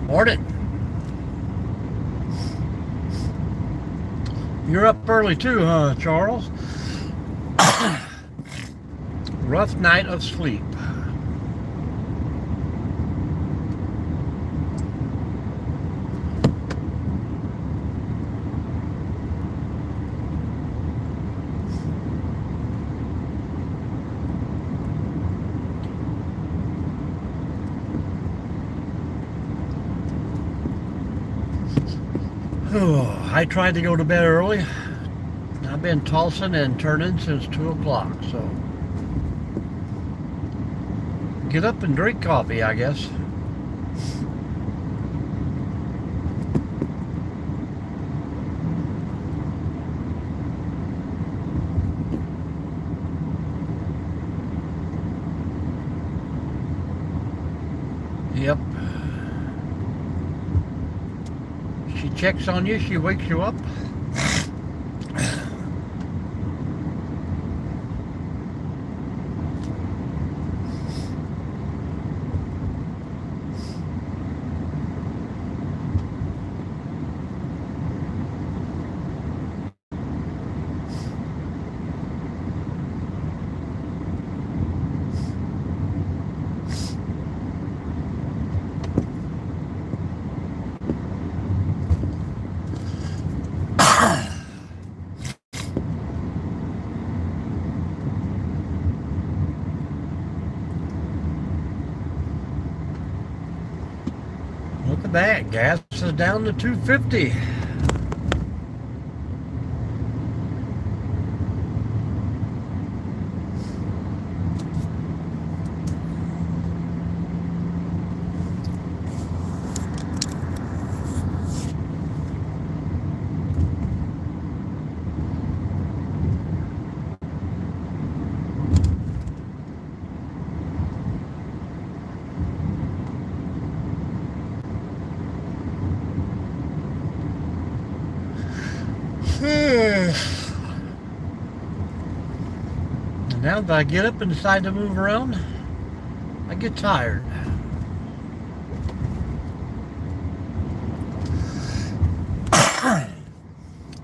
Morning. You're up early too, huh, Charles? Rough night of sleep. I tried to go to bed early. I've been tossing and turning since 2 o'clock, so get up and drink coffee, I guess. Yep. She checks on you, she wakes you up. Look at that, gas is down to $2.50. Now that I get up and decide to move around, I get tired.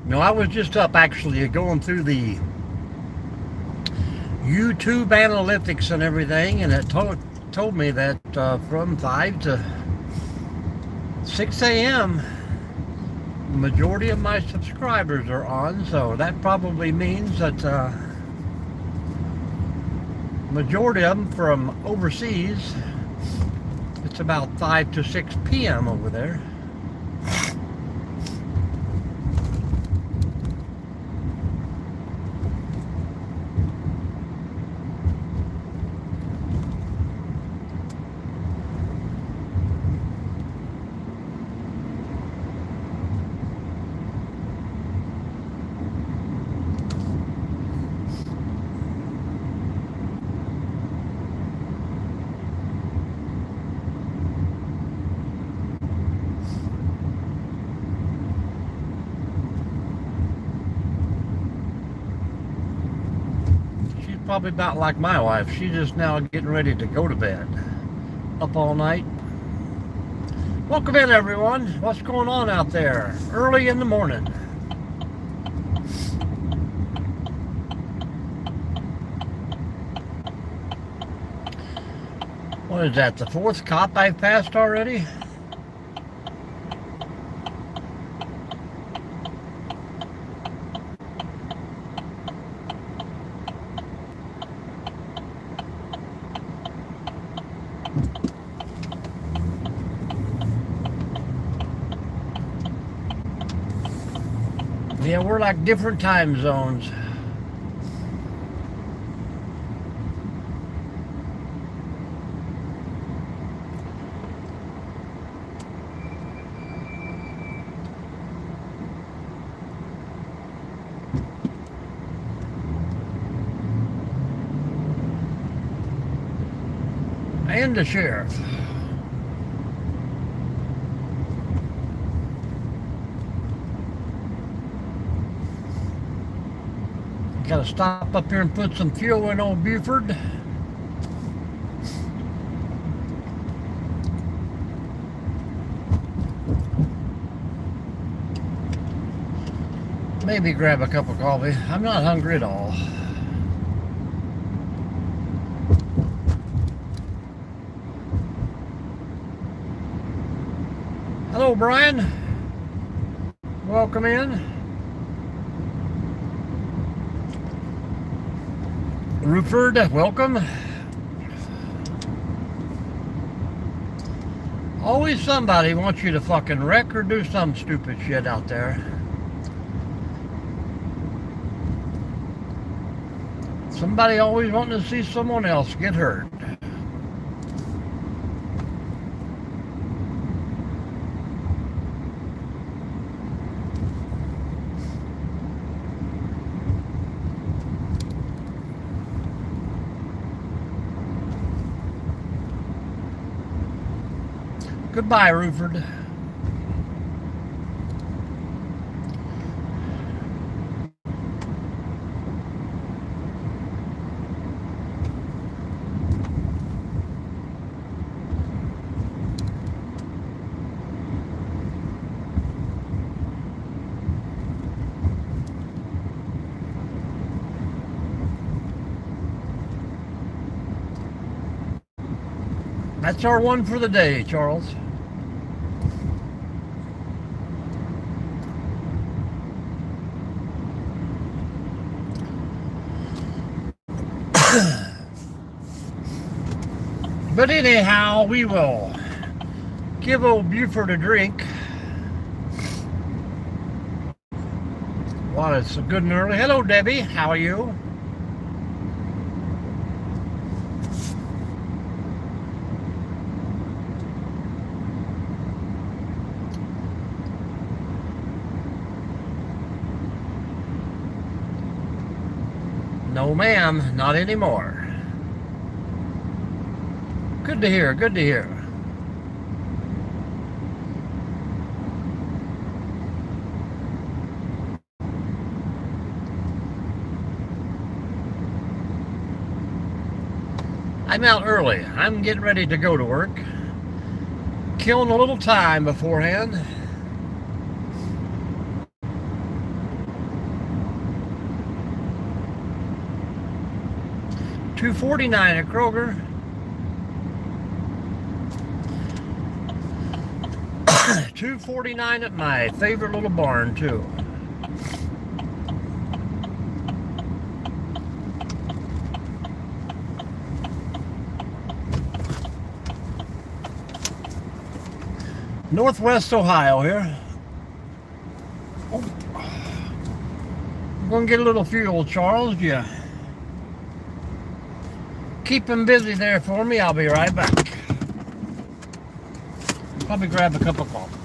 No, I was just up actually going through the YouTube analytics and everything, and it told me that from 5 to 6 a.m. the majority of my subscribers are on, so that probably means that majority of them from overseas. It's about 5 to 6 p.m. over there. Probably about like my wife. She's just now getting ready to go to bed. Up all night. Welcome in, everyone. What's going on out there? Early in the morning. What is that? The 4th cop I've passed already? Yeah, we're like different time zones. And the sheriff. Gotta stop up here and put some fuel in old Buford. Maybe grab a cup of coffee. I'm not hungry at all. Hello, Brian. Welcome in. Ruford, welcome. Always somebody wants you to fucking wreck or do some stupid shit out there. Somebody always wanting to see someone else get hurt. Goodbye, Ruford. That's our one for the day, Charles. But anyhow, we will give old Buford a drink while it's good and early. Hello, Debbie. How are you? No, ma'am, not anymore. Good to hear, good to hear. I'm out early. I'm getting ready to go to work. Killing a little time beforehand. $2.49 at Kroger. $2.49 at my favorite little barn too. Northwest Ohio here. Oh. I'm gonna get a little fuel, Charles. Yeah. Keep him busy there for me. I'll be right back. Probably grab a cup of coffee.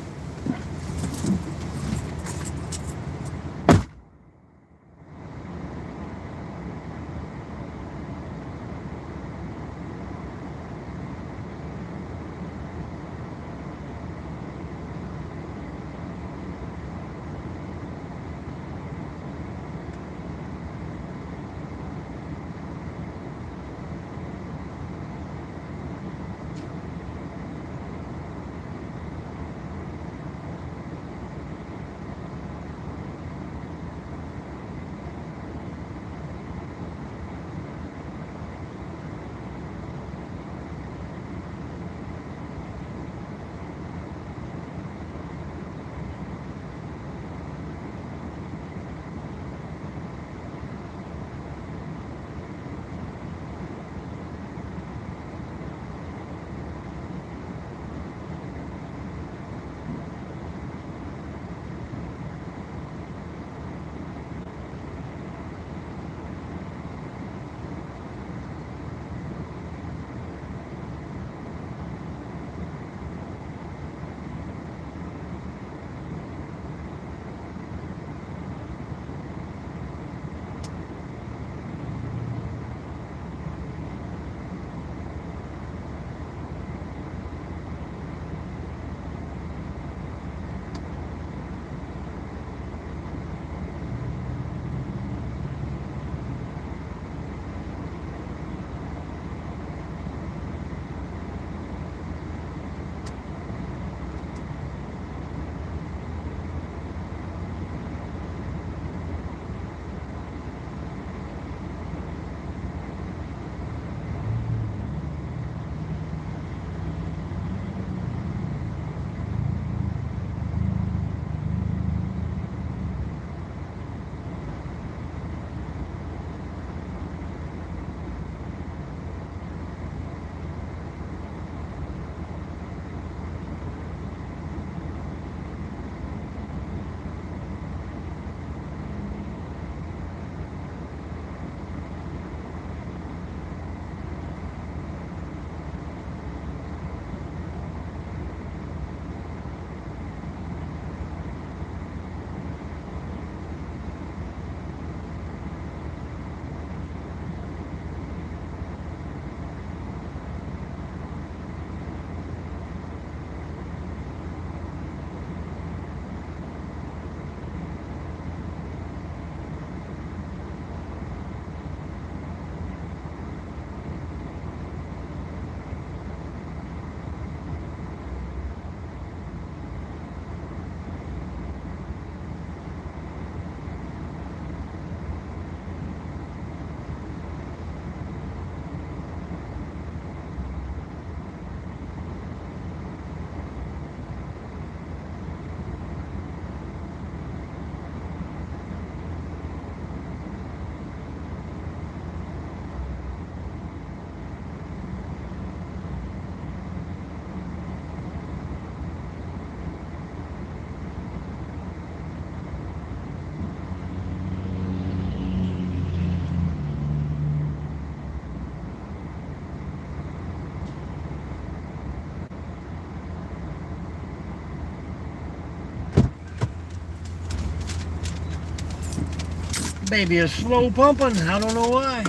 baby is slow pumping. I don't know why.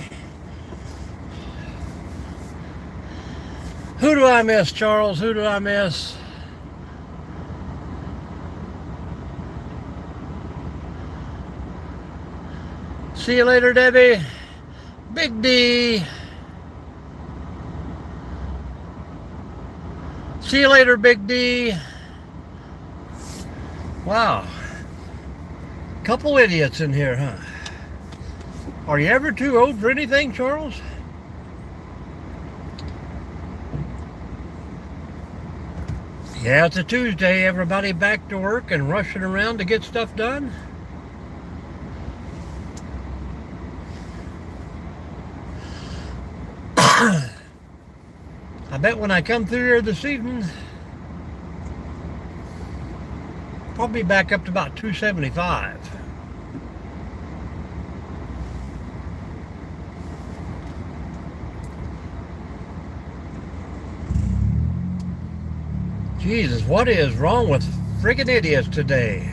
Who do I miss, Charles? Who do I miss? See you later, Debbie. Big D. See you later, Big D. Wow. Couple idiots in here, huh? Are you ever too old for anything, Charles? Yeah, it's a Tuesday. Everybody back to work and rushing around to get stuff done. I bet when I come through here this evening, probably back up to about 275. Jesus, what is wrong with friggin' idiots today?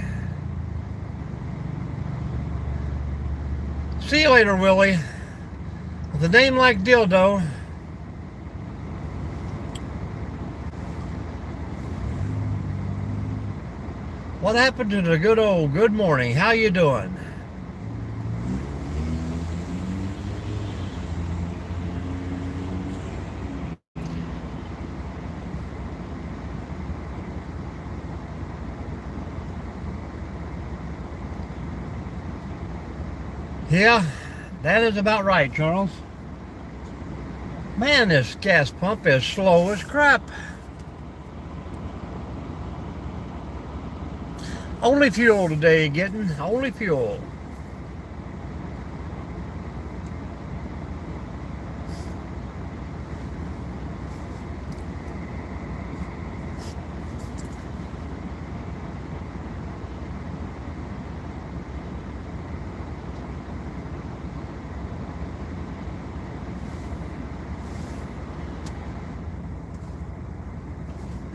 See you later, Willie. With a name like Dildo. What happened to the good old good morning? How you doing? Yeah, that is about right, Charles. Man, this gas pump is slow as crap. Only fuel today, getting only fuel.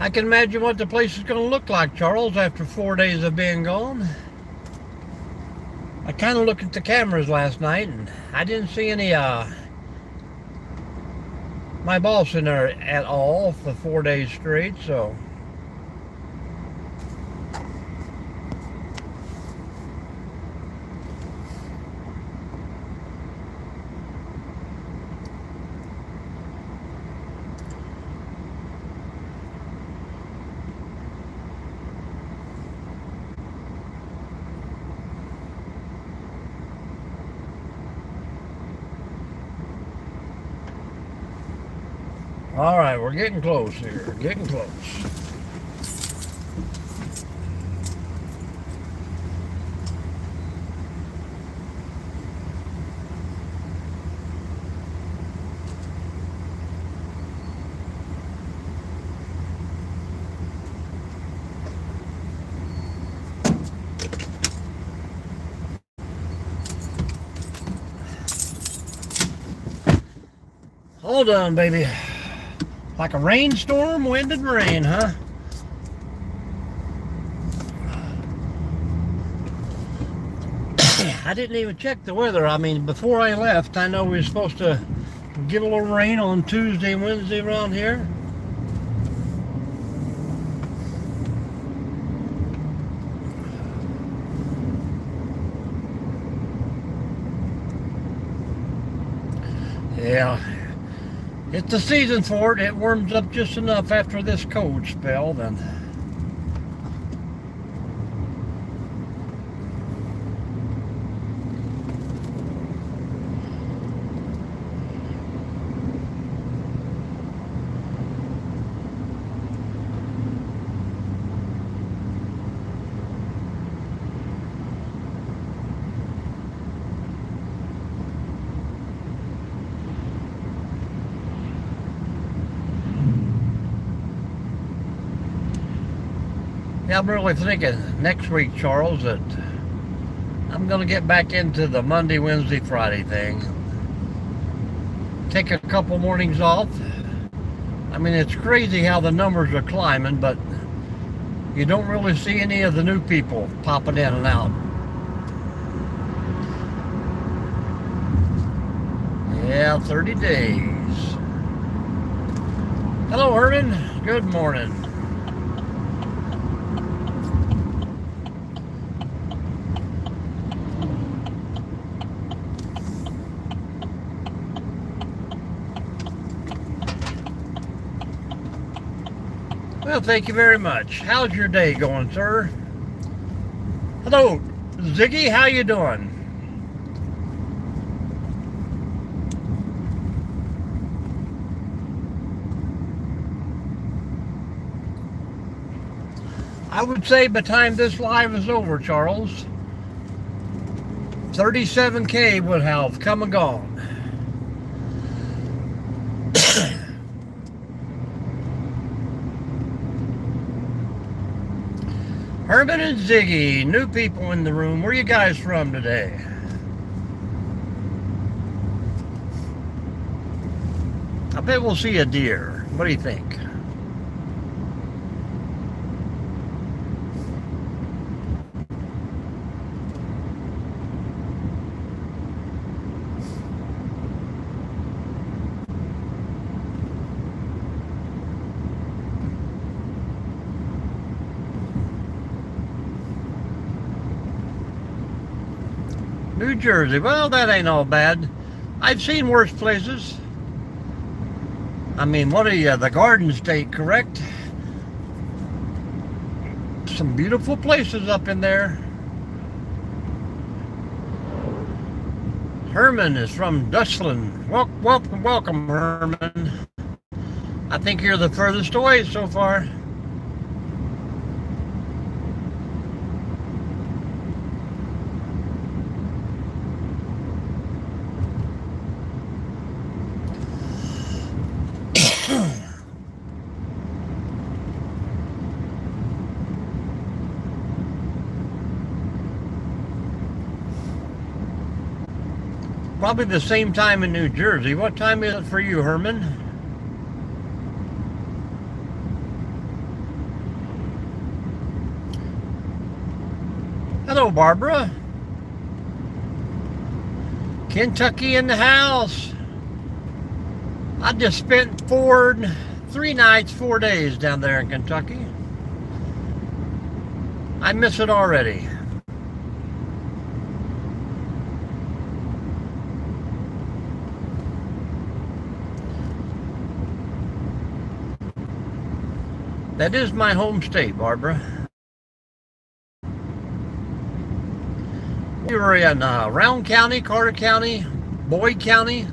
I can imagine what the place is going to look like, Charles, after 4 days of being gone. I kind of looked at the cameras last night, and I didn't see any, my boss in there at all for 4 days straight, so. All right, we're getting close here, getting close. Hold on, baby. Like a rainstorm, wind and rain, huh? I didn't even check the weather. I mean, before I left, I know we were supposed to get a little rain on Tuesday and Wednesday around here. Yeah. It's the season for it. It warms up just enough after this cold spell, then. Yeah, I'm really thinking next week, Charles, that I'm going to get back into the Monday, Wednesday, Friday thing. Take a couple mornings off. I mean, it's crazy how the numbers are climbing, but you don't really see any of the new people popping in and out. Yeah, 30 days. Hello, Herman. Good morning. Well, thank you very much. How's your day going, sir? Hello, Ziggy. How you doing? I would say by the time this live is over, Charles, 37K would have come and gone. Herman and Ziggy, new people in the room. Where are you guys from today? I bet we'll see a deer. What do you think? New Jersey. Well, that ain't all bad. I've seen worse places. I mean, what are you, the Garden State, correct? Some beautiful places up in there. Herman is from Dustland. Welcome, Herman. I think you're the furthest away so far. Probably the same time in New Jersey. What time is it for you, Herman? Hello, Barbara. Kentucky in the house. I just spent 3 nights, 4 days down there in Kentucky. I miss it already. That is my home state, Barbara. We were in Round County, Carter County, Boyd County.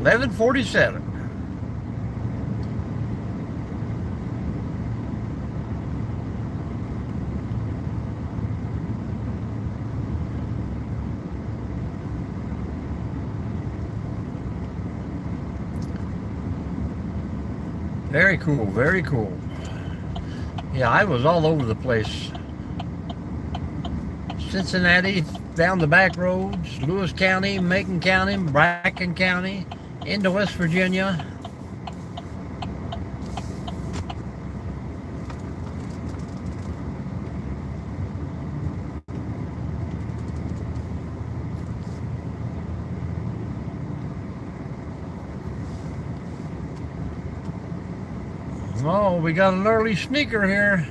$11.47. Very cool, very cool. Yeah, I was all over the place. Cincinnati, down the back roads, Lewis County, Macon County, Bracken County, into West Virginia. Oh, we got an early sneaker here.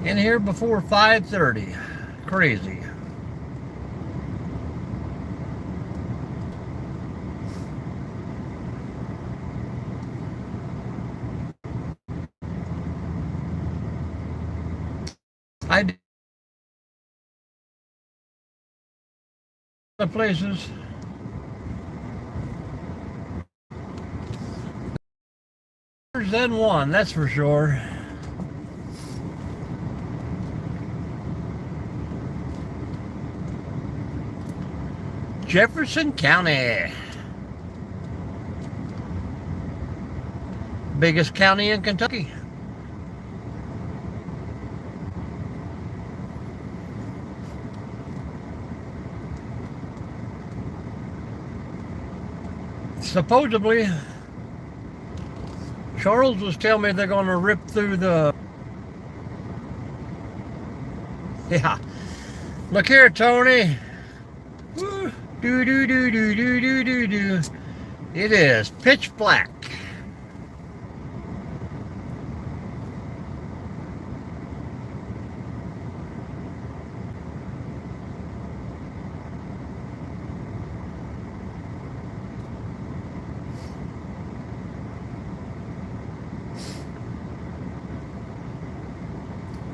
In here before 5:30. Crazy. I did the places. Than one, that's for sure. Jefferson County. Biggest county in Kentucky. Supposedly Charles was telling me they're going to rip through the... Yeah. Look here, Tony. Woo. Do do do do do do do do. It is pitch black.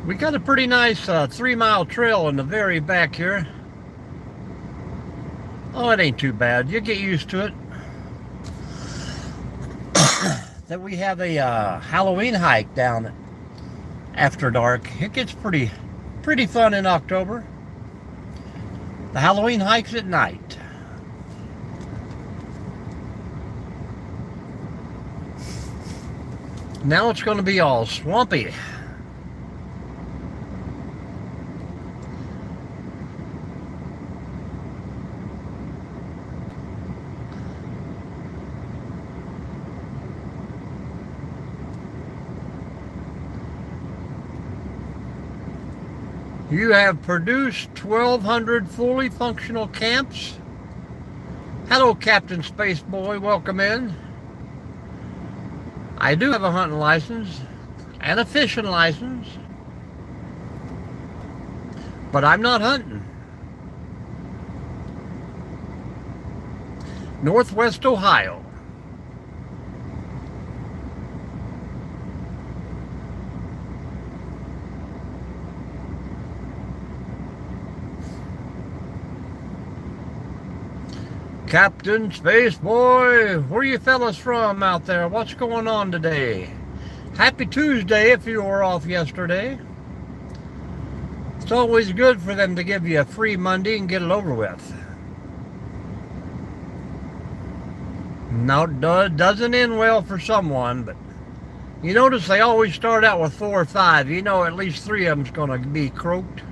We got a pretty nice 3-mile trail in the very back here. Oh, it ain't too bad. You get used to it. That we have a Halloween hike down after dark. It gets pretty fun in October. The Halloween hike's at night. Now it's going to be all swampy. You have produced 1,200 fully functional camps. Hello, Captain Spaceboy. Welcome in. I do have a hunting license and a fishing license, but I'm not hunting. Northwest Ohio. Captain Spaceboy, where you fellas from out there? What's going on today? Happy Tuesday if you were off yesterday. It's always good for them to give you a free Monday and get it over with. Now, it doesn't end well for someone, but you notice they always start out with 4 or 5. You know at least 3 of them's going to be croaked.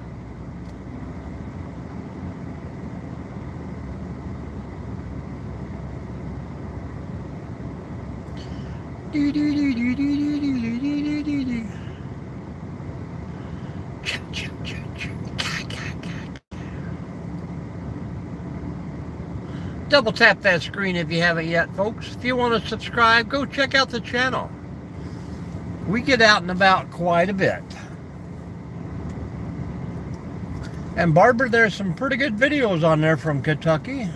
Double tap that screen if you haven't yet, folks. If you want to subscribe, go check out the channel. We get out and about quite a bit. And Barbara, there's some pretty good videos on there from Kentucky.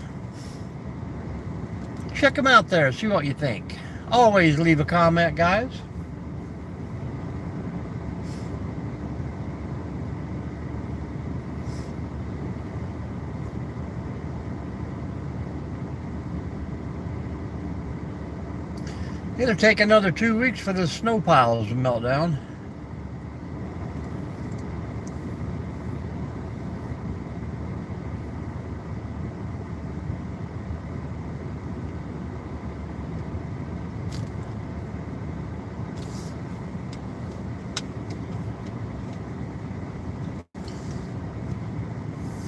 Check them out there, see what you think. Always leave a comment, guys. It'll take another 2 weeks for the snow piles to melt down.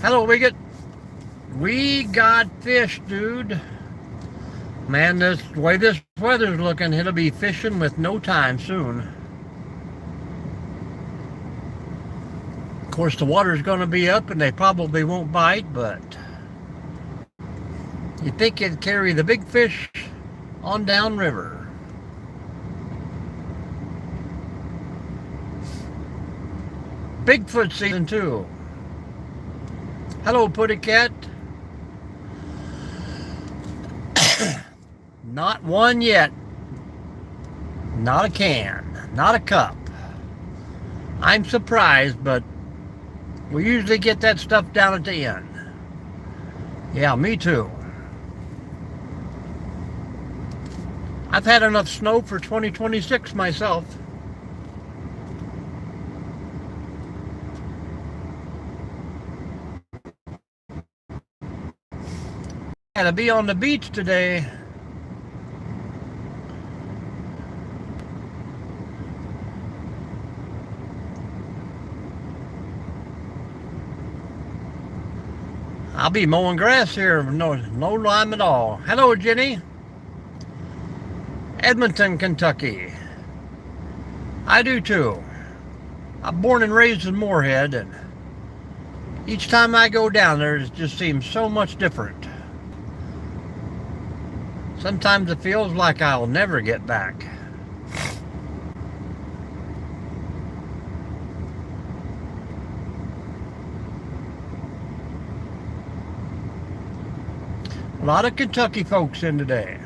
Hello, Wiggett. We got fish, dude. Man, the way this weather's looking, it'll be fishing with no time soon. Of course, the water's going to be up and they probably won't bite, but you think it'd carry the big fish on downriver. Bigfoot season 2. Hello, Putty Cat. Not one yet. Not a can. Not a cup. I'm surprised, but we usually get that stuff down at the end. Yeah, me too. I've had enough snow for 2026 myself. Gotta be on the beach today. I'll be mowing grass here, no lime at all. Hello, Jenny. Edmonton, Kentucky. I do too. I'm born and raised in Moorhead, and each time I go down there, it just seems so much different. Sometimes it feels like I'll never get back. A lot of Kentucky folks in today.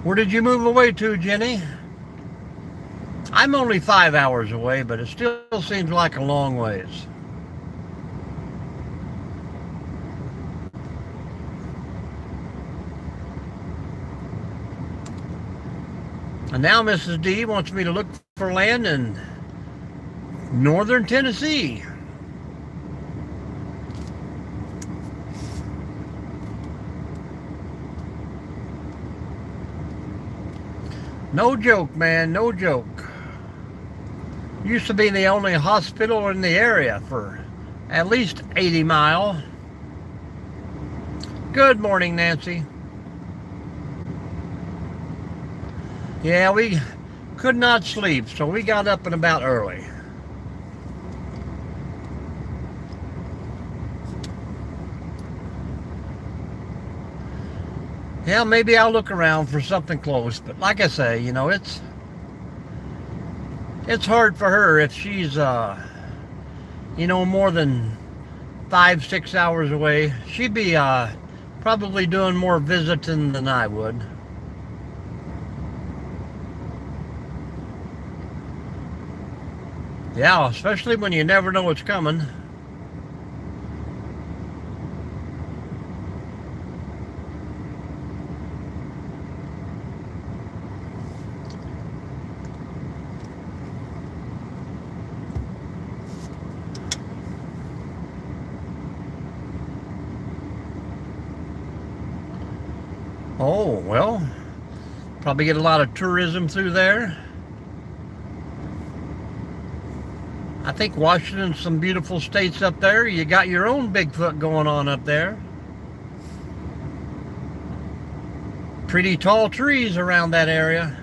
Where did you move away to, Jenny? I'm only 5 hours away, but it still seems like a long ways. And now Mrs. D wants me to look for land in northern Tennessee. No joke, man, no joke. Used to be the only hospital in the area for at least 80 miles. Good morning, Nancy. Yeah, we could not sleep, so we got up and about early. Yeah, maybe I'll look around for something close, but like I say, you know, it's hard for her if she's you know, more than 5-6 hours away. She'd be probably doing more visiting than I would. Yeah, especially when you never know what's coming. Oh, well, probably get a lot of tourism through there. I think Washington's some beautiful states up there. You got your own Bigfoot going on up there. Pretty tall trees around that area.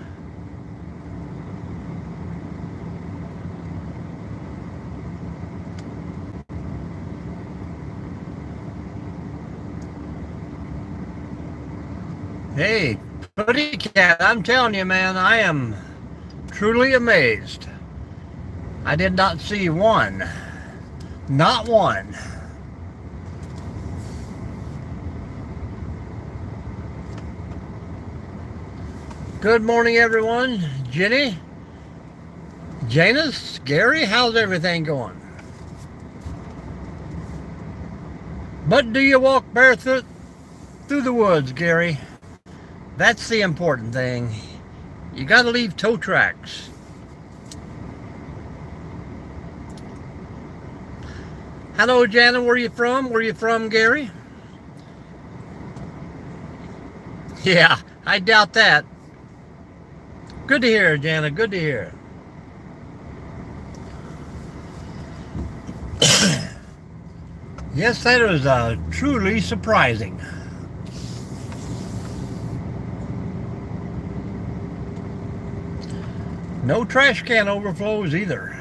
Hey, Putty Cat, I'm telling you, man, I am truly amazed. I did not see one. Not one. Good morning, everyone. Jenny, Janus, Gary, how's everything going? But do you walk barefoot through the woods, Gary? That's the important thing. You gotta leave toe tracks. Hello, Jana, where you from? Where you from, Gary? Yeah, I doubt that. Good to hear, Jana, good to hear. Yes, that was truly surprising. No trash can overflows either.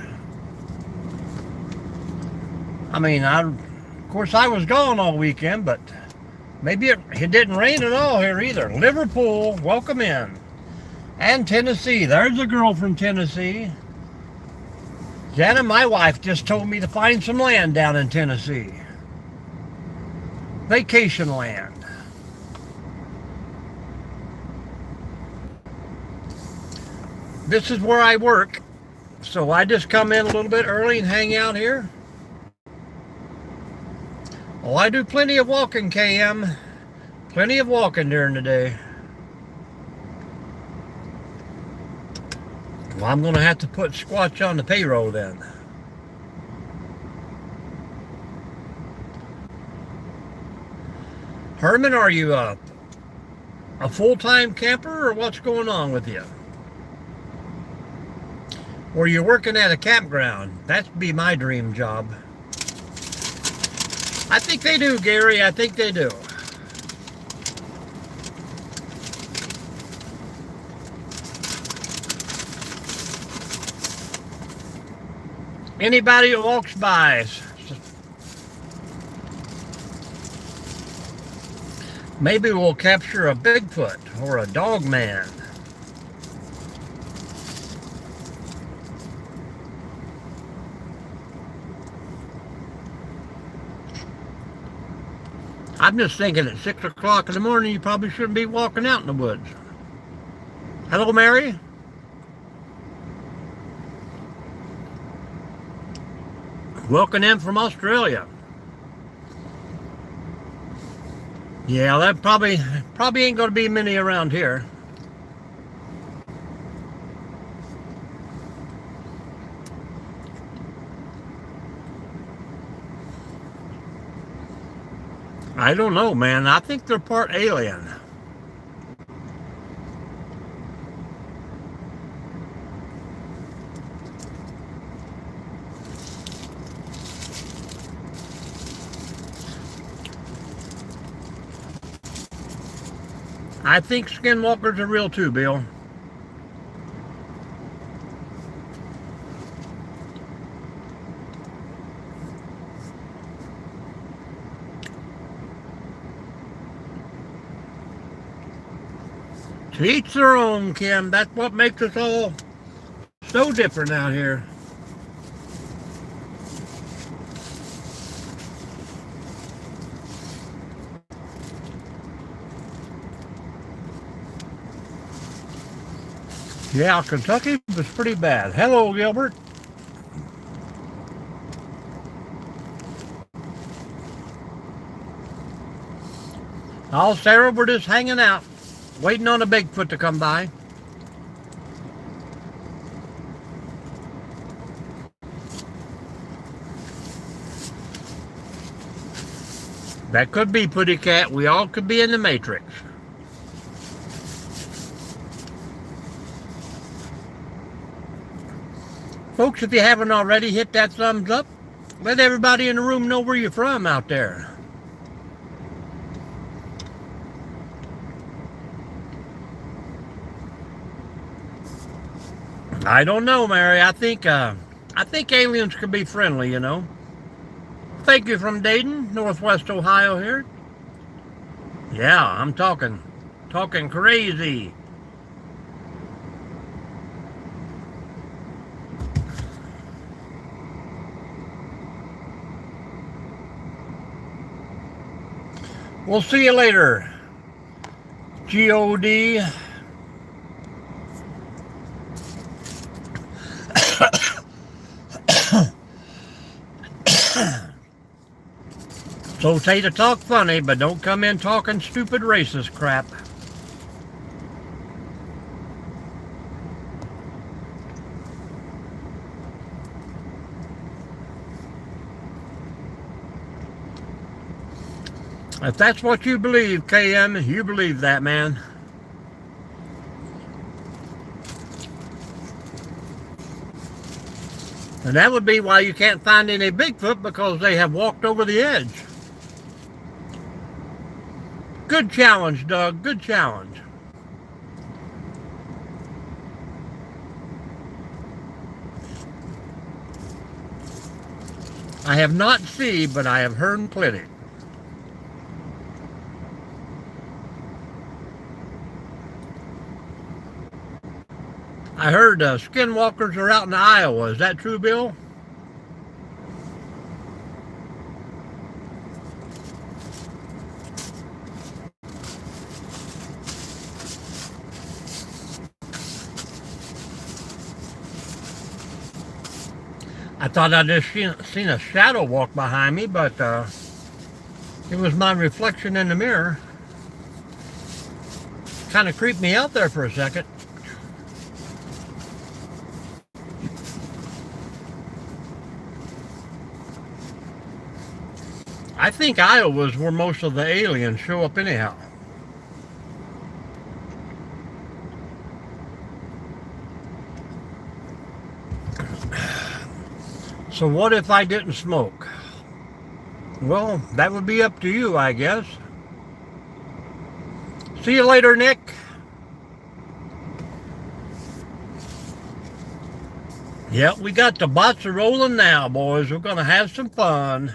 I mean, of course I was gone all weekend, but maybe it didn't rain at all here either. Liverpool, welcome in. And Tennessee, there's a girl from Tennessee. Jana, my wife, just told me to find some land down in Tennessee. Vacation land. This is where I work, so I just come in a little bit early and hang out here. Oh, I do plenty of walking, KM. Plenty of walking during the day. Well, I'm going to have to put Squatch on the payroll then. Herman, are you a full-time camper, or what's going on with you? Or you're working at a campground? That'd be my dream job. I think they do, Gary. I think they do. Anybody who walks by, maybe we'll capture a Bigfoot or a dog man. I'm just thinking at 6 o'clock in the morning, you probably shouldn't be walking out in the woods. Hello, Mary? Welcome in from Australia. Yeah, that probably ain't going to be many around here. I don't know, man. I think they're part alien. I think skinwalkers are real too, Bill. To each their own, Kim. That's what makes us all so different out here. Yeah, Kentucky was pretty bad. Hello, Gilbert. Oh, Sarah, we're just hanging out, waiting on a Bigfoot to come by. That could be, Putty Cat. We all could be in the Matrix. Folks, if you haven't already, hit that thumbs up. Let everybody in the room know where you're from out there. I don't know, Mary. I think aliens could be friendly, you know. Thank you from Dayton, Northwest Ohio here. Yeah, I'm talking crazy. We'll see you later. G-O-D. It's okay to talk funny, but don't come in talking stupid racist crap. If that's what you believe, KM, you believe that, man. And that would be why you can't find any Bigfoot, because they have walked over the edge. Good challenge, Doug. Good challenge. I have not seen, but I have heard plenty. I heard skinwalkers are out in Iowa. Is that true, Bill? I thought I just seen a shadow walk behind me, but it was my reflection in the mirror. Kind of creeped me out there for a second. I think Iowa's where most of the aliens show up anyhow. So what if I didn't smoke? Well, that would be up to you, I guess. See you later, Nick. Yep, we got the bots are rolling now, boys. We're going to have some fun.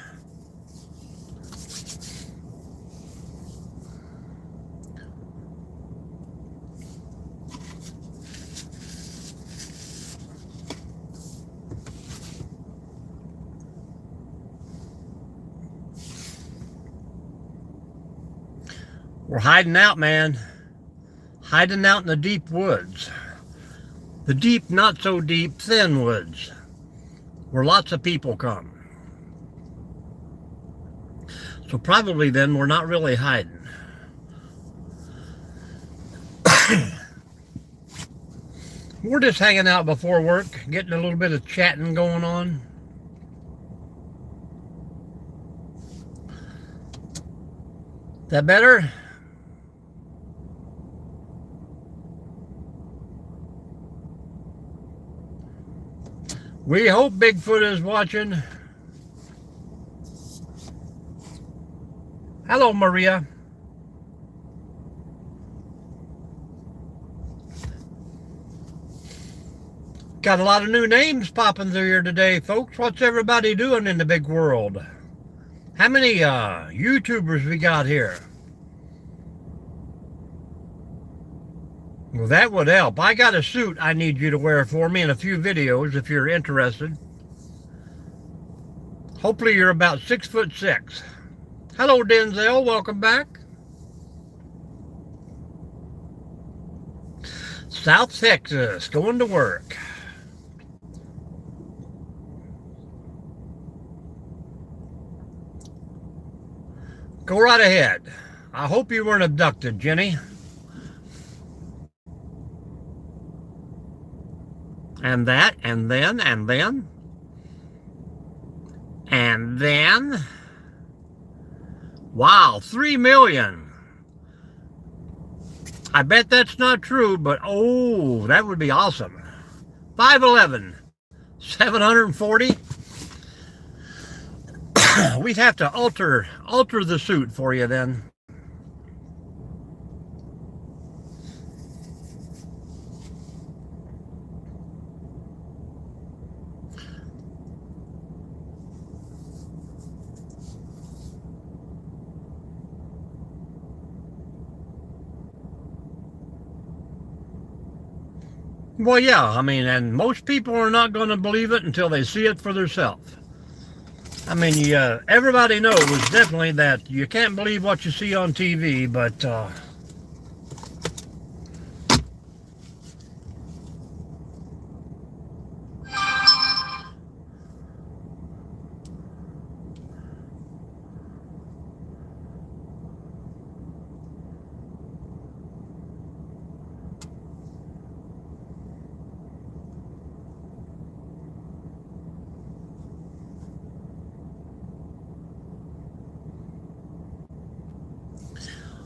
We're hiding out, man. Hiding out in the deep woods. The deep, not so deep, thin woods. Where lots of people come. So probably then we're not really hiding. We're just hanging out before work, getting a little bit of chatting going on. That better? We hope Bigfoot is watching. Hello, Maria. Got a lot of new names popping through here today, folks. What's everybody doing in the big world? How many YouTubers we got here? Well, that would help. I got a suit I need you to wear for me in a few videos if you're interested. Hopefully you're about 6'6". Hello, Denzel. Welcome back. South Texas, going to work. Go right ahead. I hope you weren't abducted, Jenny. And that, and then, and then. And then. Wow, 3 million. I bet that's not true, but oh, that would be awesome. 5'11", 740. We'd have to alter the suit for you then. Well, yeah, I mean, and most people are not going to believe it until they see it for themselves. I mean, everybody knows definitely that you can't believe what you see on TV, but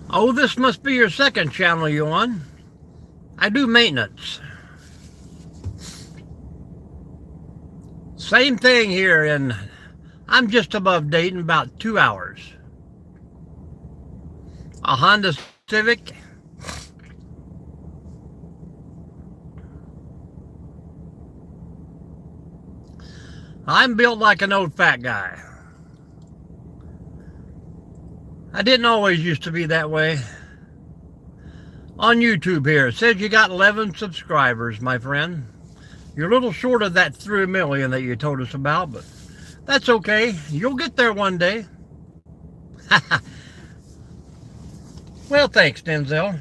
oh, this must be your second channel you on. I do maintenance. Same thing here, and I'm just above Dayton, about 2 hours. A Honda Civic. I'm built like an old fat guy. I didn't always used to be that way. On YouTube here, it says you got 11 subscribers, my friend. You're a little short of that 3 million that you told us about, but that's okay. You'll get there one day. Well, thanks, Denzel.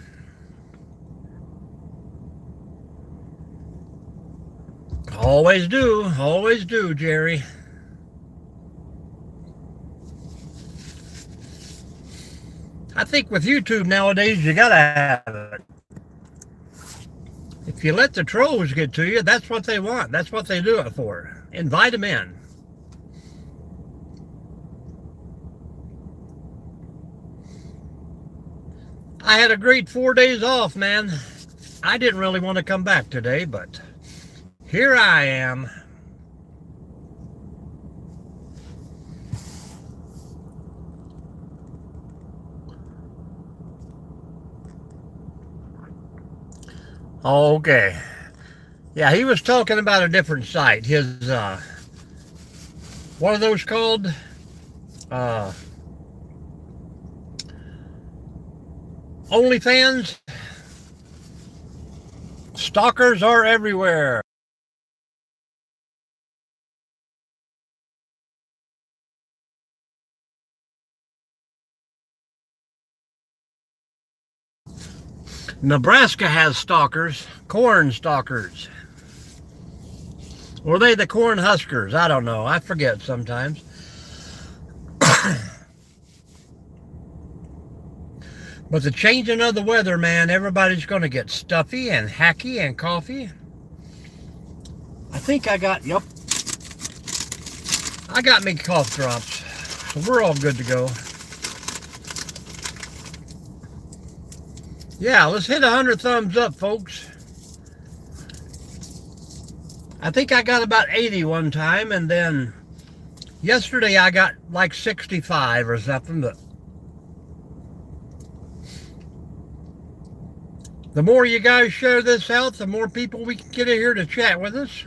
Always do, Jerry. I think with YouTube nowadays, you gotta have it. If you let the trolls get to you, that's what they want. That's what they do it for. Invite them in. I had a great 4 days off, man. I didn't really want to come back today, but here I am. Okay. Yeah, he was talking about a different site. His, what are those called? OnlyFans? Stalkers are everywhere. Nebraska has stalkers, corn stalkers. Were they the corn huskers? I don't know. I forget sometimes. But the changing of the weather, man, everybody's going to get stuffy and hacky and coughy. I think I got me cough drops. So we're all good to go. Yeah, let's hit 100 thumbs up, folks. I think I got about 80 one time, and then yesterday I got like 65 or something, but the more you guys share this out, the more people we can get in here to chat with us.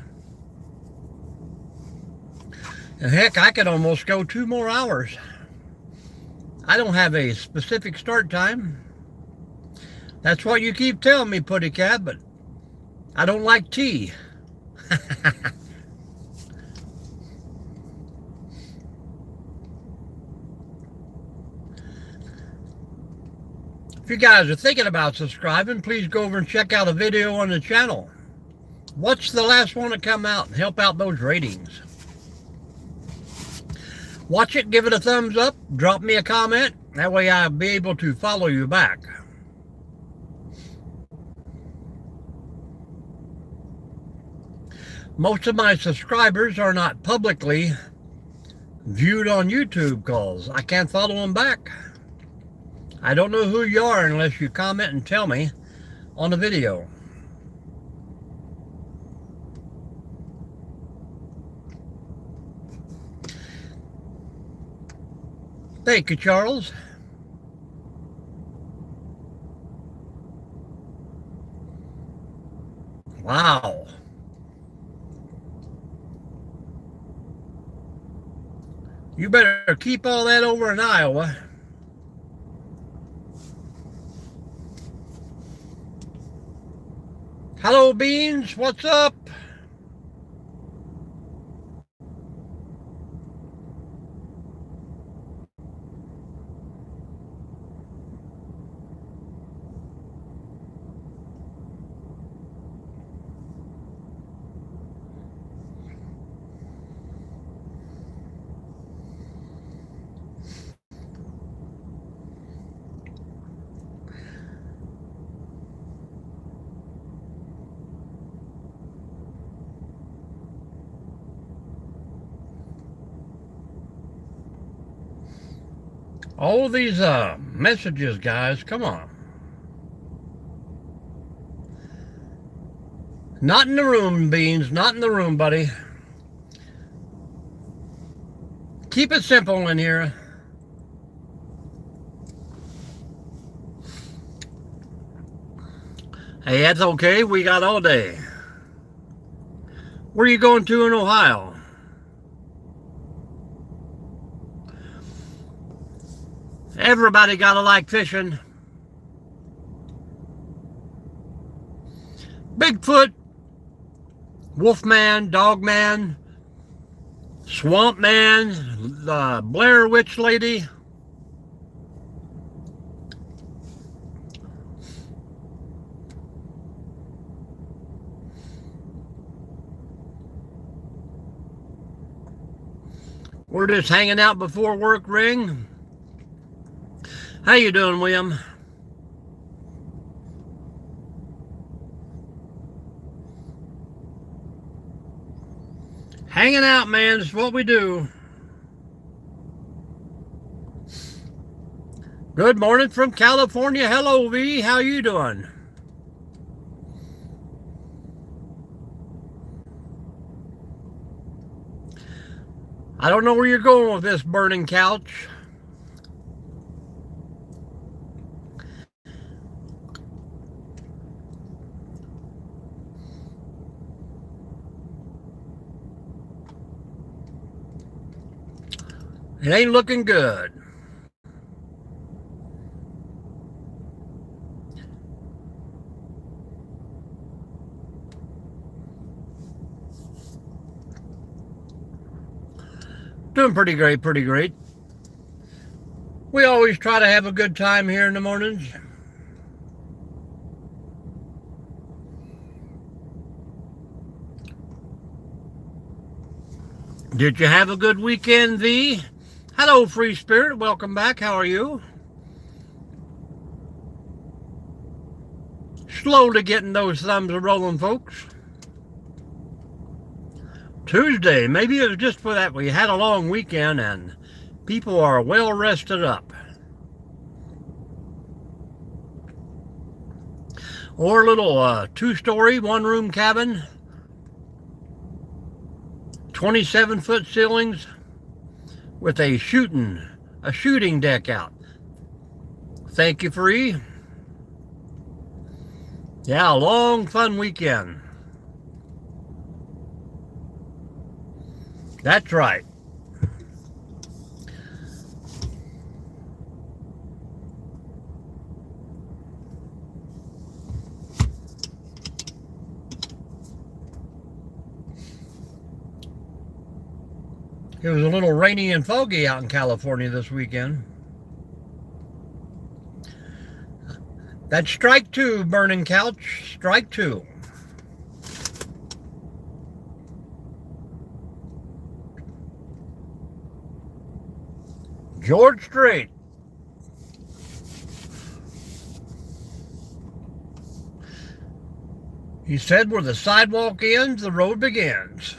And heck, I could almost go 2 more hours. I don't have a specific start time. That's what you keep telling me, Putty Cat, but I don't like tea. If you guys are thinking about subscribing, please go over and check out a video on the channel. Watch the last one to come out and help out those ratings. Watch it, give it a thumbs up, drop me a comment. That way I'll be able to follow you back. Most of my subscribers are not publicly viewed on YouTube calls. I can't follow them back. I don't know who you are unless you comment and tell me on the video. Thank you, Charles. Wow. You better keep all that over in Iowa. Hello, Beans. What's up? All these messages, guys, come on. Not in the room, Beans. Not in the room, buddy. Keep it simple in here. Hey, that's okay. We got all day. Where are you going to in Ohio? Everybody gotta like fishing. Bigfoot, Wolfman, Dogman, Swamp Man, the Blair Witch Lady. We're just hanging out before work ring. How you doing, William? Hanging out, man, is what we do. Good morning from California. Hello, V. How you doing? I don't know where you're going with this burning couch. It ain't looking good. Doing pretty great, pretty great. We always try to have a good time here in the mornings. Did you have a good weekend, V? Hello, Free Spirit. Welcome back. How are you? Slowly getting those thumbs rolling, folks. Tuesday, maybe it was just for that we had a long weekend and people are well rested up. Or a little two-story, one-room cabin, 27-foot ceilings with a shooting deck out. Thank you, Free. Yeah, a long, fun weekend. That's right. It was a little rainy and foggy out in California this weekend. That's strike two, burning couch. Strike two. George Strait. He said, where the sidewalk ends, the road begins.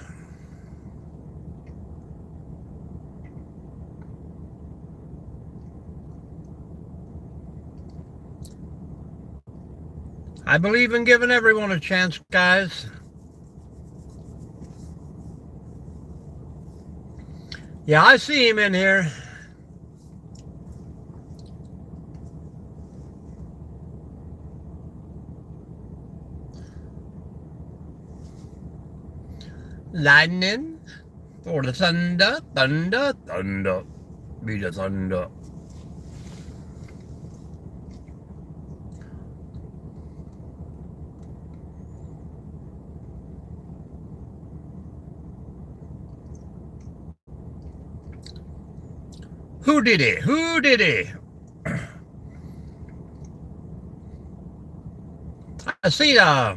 I believe in giving everyone a chance, guys. Yeah, I see him in here. Lightning for the thunder, thunder, thunder. Be the thunder. Who did it? Who did it? I see a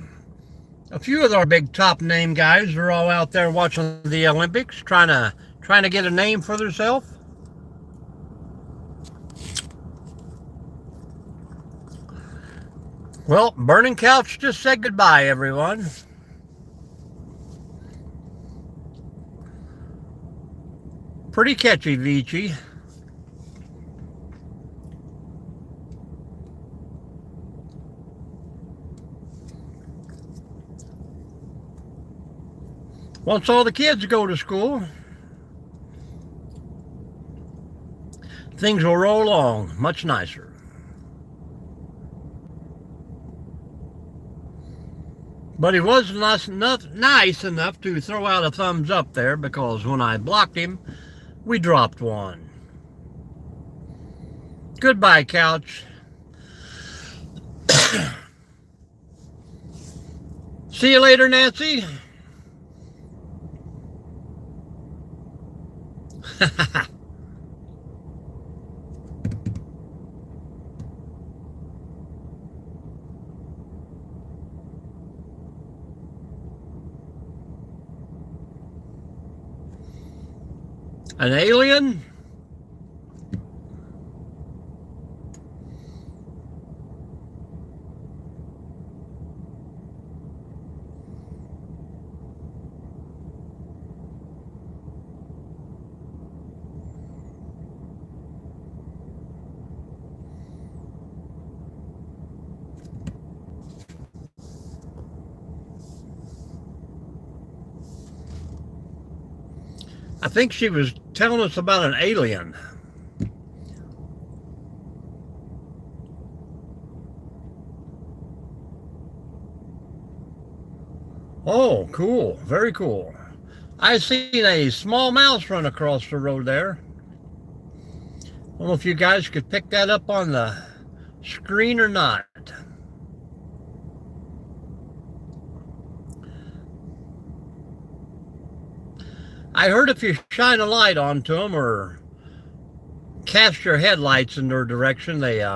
few of our big top name guys are all out there watching the Olympics, trying to get a name for themselves. Well, Burning Couch just said goodbye, everyone. Pretty catchy, Vici. Once all the kids go to school, things will roll along much nicer. But he was nice enough to throw out a thumbs up there, because when I blocked him, we dropped one. Goodbye, Couch. See you later, Nancy. An alien? I think she was telling us about an alien. Oh, cool. Very cool. I seen a small mouse run across the road there. I don't know if you guys could pick that up on the screen or not. I heard if you shine a light onto them or cast your headlights in their direction, they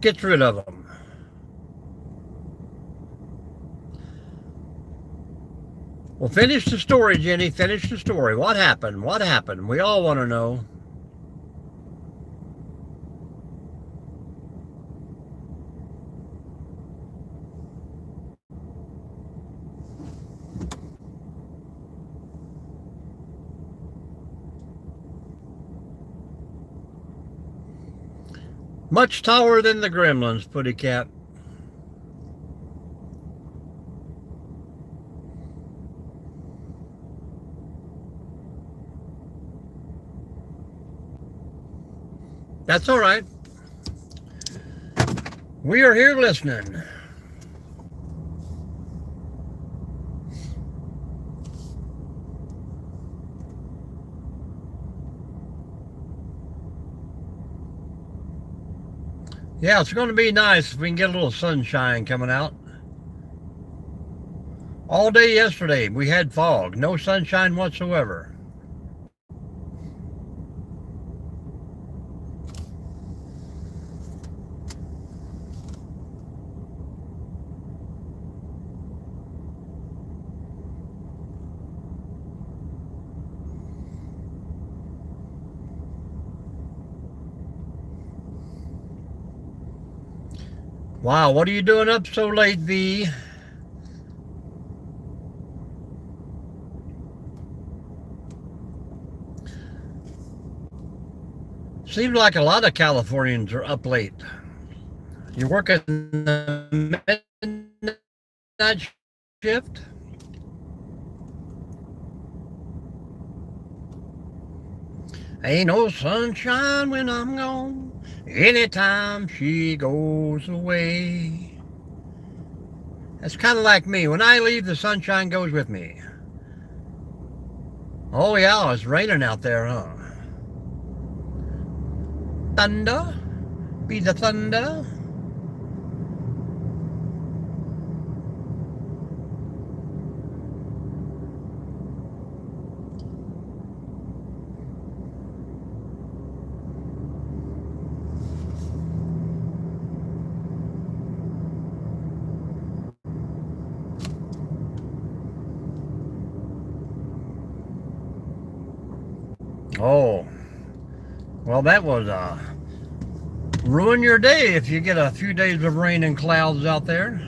gets rid of them. Well, finish the story, Jenny. Finish the story. What happened? What happened? We all want to know. Much taller than the gremlins, Putty Cat. That's all right. We are here listening. Yeah, it's going to be nice if we can get a little sunshine coming out. All day yesterday, we had fog. No sunshine whatsoever. Wow, what are you doing up so late, V? Seems like a lot of Californians are up late. You're working the midnight shift? Ain't no sunshine when I'm gone. Anytime she goes away. That's kind of like me. When I leave, the sunshine goes with me. Oh yeah, it's raining out there, huh? Thunder? Be the thunder? Oh, well, that was ruin your day if you get a few days of rain and clouds out there.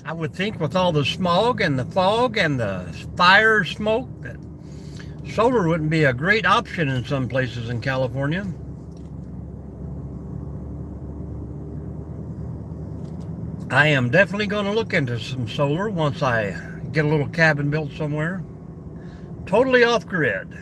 I would think with all the smog and the fog and the fire smoke that solar wouldn't be a great option in some places in California. I am definitely going to look into some solar once I get a little cabin built somewhere. Totally off grid.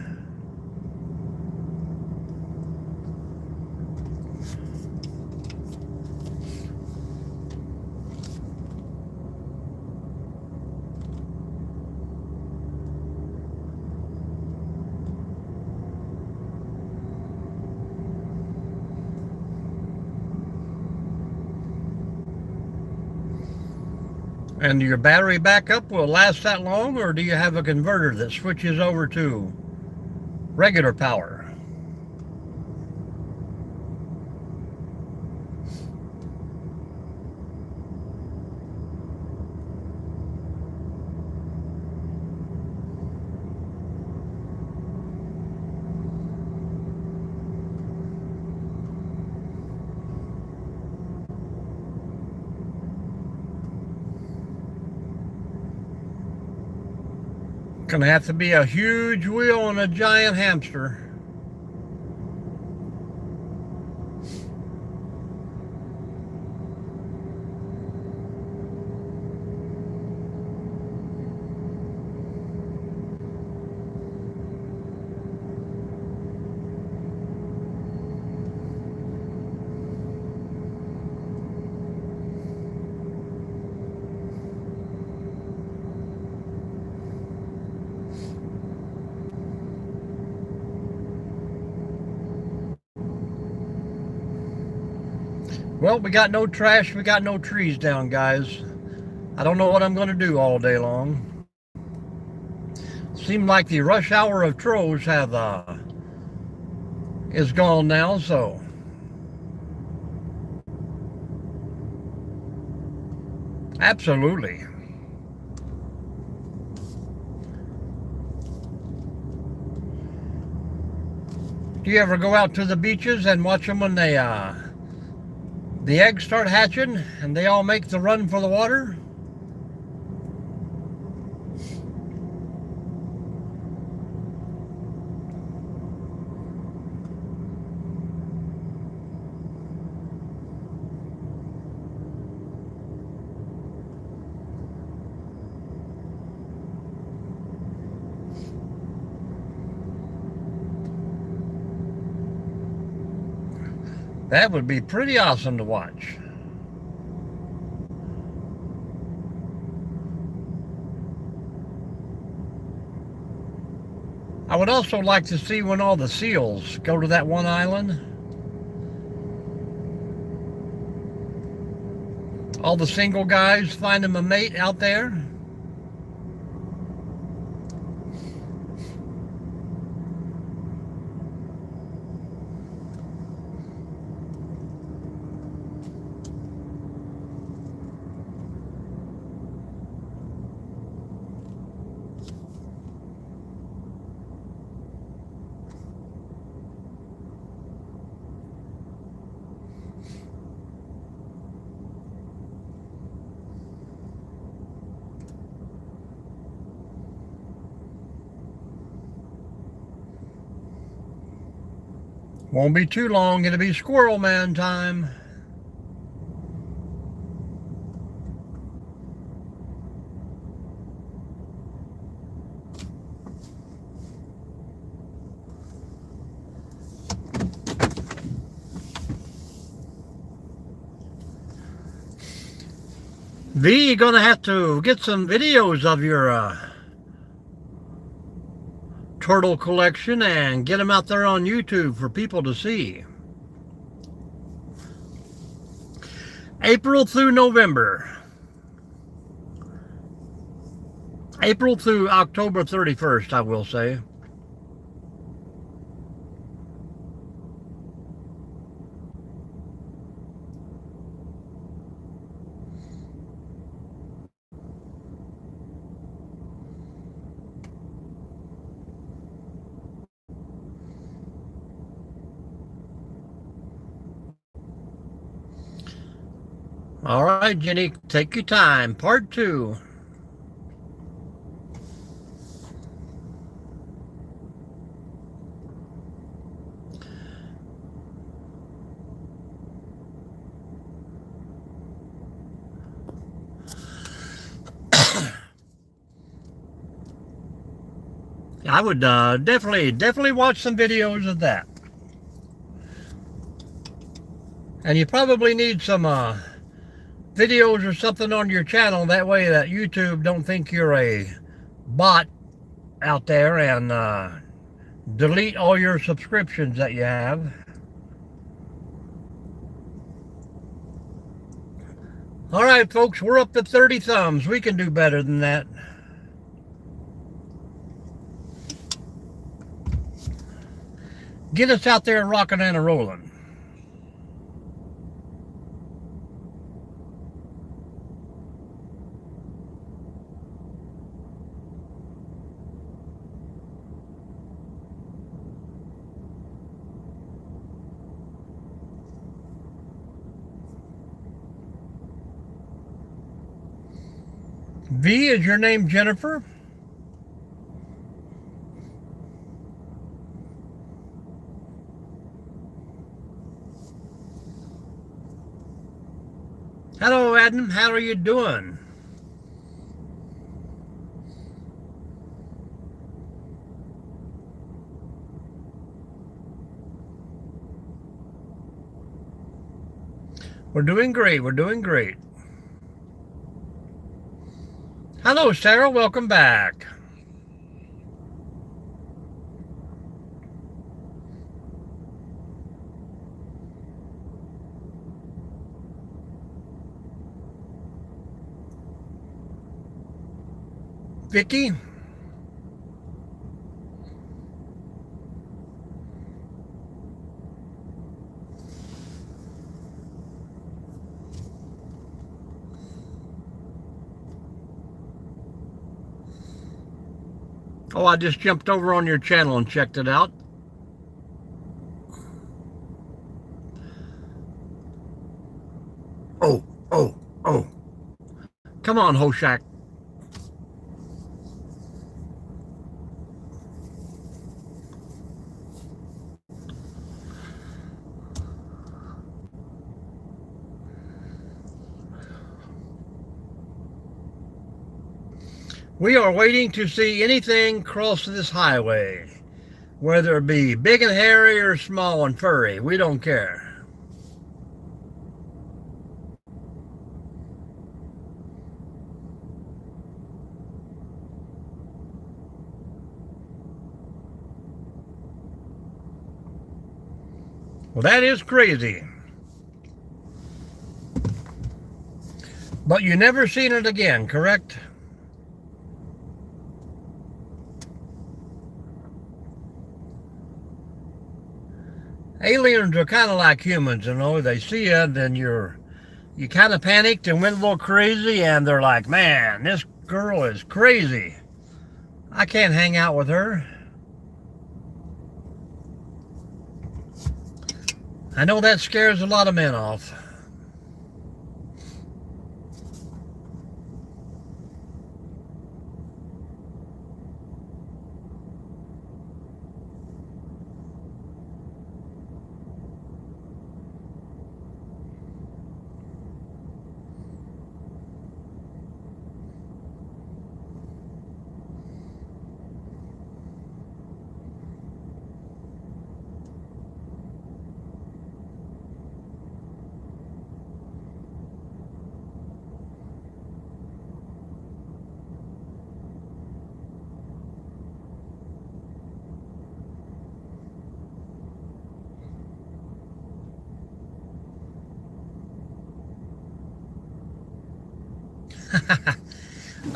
And your battery backup will last that long, or do you have a converter that switches over to regular power? Gonna have to be a huge wheel and a giant hamster. Well, we got no trash, we got no trees down, guys. I don't know what I'm going to do all day long. Seemed like the rush hour of Troes is gone now, so absolutely. Do you ever go out to the beaches and watch them when the eggs start hatching and they all make the run for the water? That would be pretty awesome to watch. I would also like to see when all the seals go to that one island. All the single guys find them a mate out there. Won't be too long, it'll be Squirrel Man time. V, you're gonna have to get some videos of your turtle collection and get them out there on YouTube for people to see. April through November. April through October 31st, I will say. All right, Jenny, take your time. Part 2. I would definitely watch some videos of that. And you probably need some videos or something on your channel, that way that YouTube don't think you're a bot out there and delete all your subscriptions that you have. All right, folks, we're up to 30 thumbs. We can do better than that. Get us out there rocking and rolling. V, is your name Jennifer? Hello, Adam. How are you doing? We're doing great. We're doing great. Hello, Sarah. Welcome back. Vicky? Oh, I just jumped over on your channel and checked it out. Oh, oh, oh. Come on, Hoshak. We are waiting to see anything cross this highway, whether it be big and hairy or small and furry. We don't care. Well, that is crazy. But you never seen it again, correct? Aliens are kind of like humans, you know. They see you, then you kind of panicked and went a little crazy, and they're like, man, this girl is crazy. I can't hang out with her. I know that scares a lot of men off.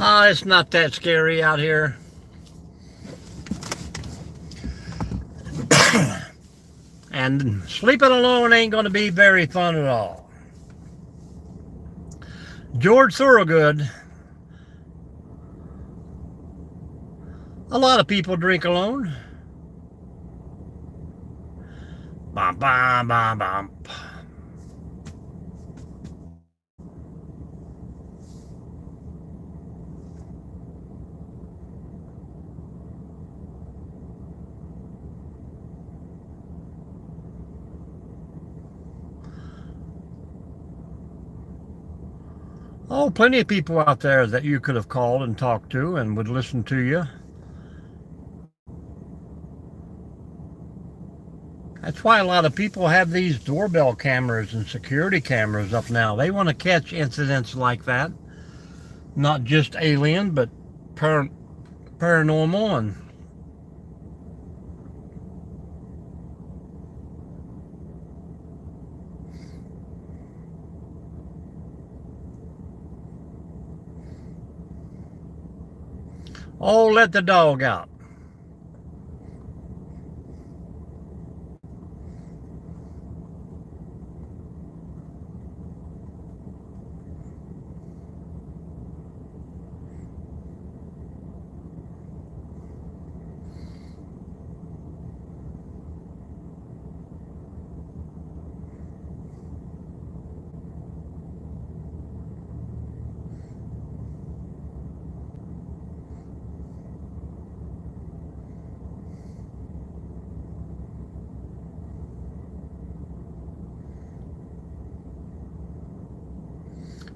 Oh, it's not that scary out here. And sleeping alone ain't going to be very fun at all. George Thorogood. A lot of people drink alone. Bum, bum, bum, bum. Oh, plenty of people out there that you could have called and talked to and would listen to you. That's why a lot of people have these doorbell cameras and security cameras up now. They want to catch incidents like that. Not just alien, but paranormal and oh, let the dog out.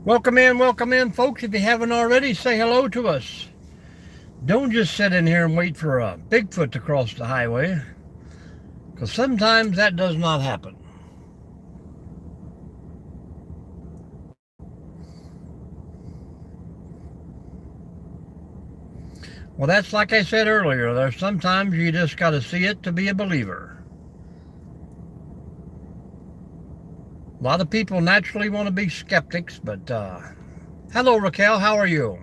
Welcome in, folks. If you haven't already, say hello to us. Don't just sit in here and wait for a Bigfoot to cross the highway, because sometimes that does not happen. Well, that's like I said earlier. There's sometimes you just got to see it to be a believer. A lot of people naturally want to be skeptics, but hello, Raquel. How are you?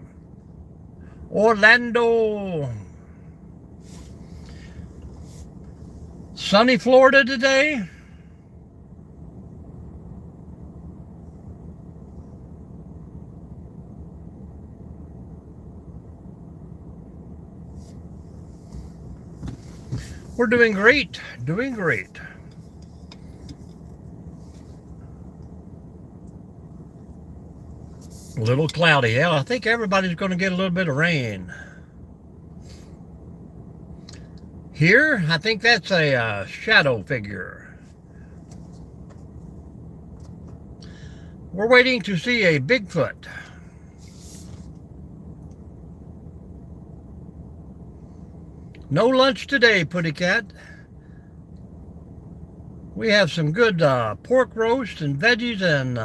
Orlando. Sunny Florida today. We're doing great, doing great. A little cloudy. Yeah, I think everybody's going to get a little bit of rain. Here, I think that's a shadow figure. We're waiting to see a Bigfoot. No lunch today, Putty Cat. We have some good pork roast and veggies and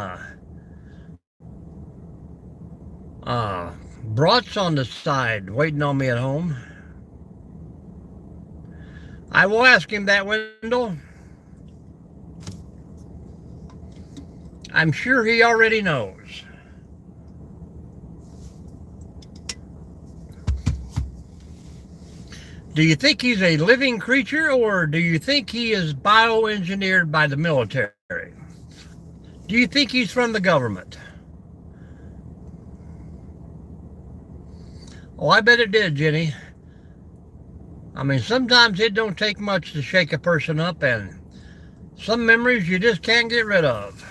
brats on the side waiting on me at home. I will ask him that, Wendell. I'm sure he already knows. Do you think he's a living creature, or do you think he is bioengineered by the military? Do you think he's from the government? Oh, I bet it did, Jenny. I mean, sometimes it don't take much to shake a person up, and some memories you just can't get rid of.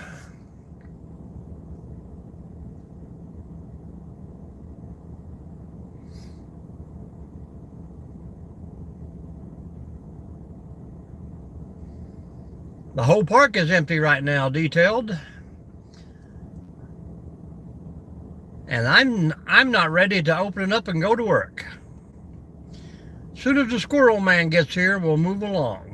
The whole park is empty right now, detailed. And I'm not ready to open it up and go to work. As soon as the squirrel man gets here, we'll move along.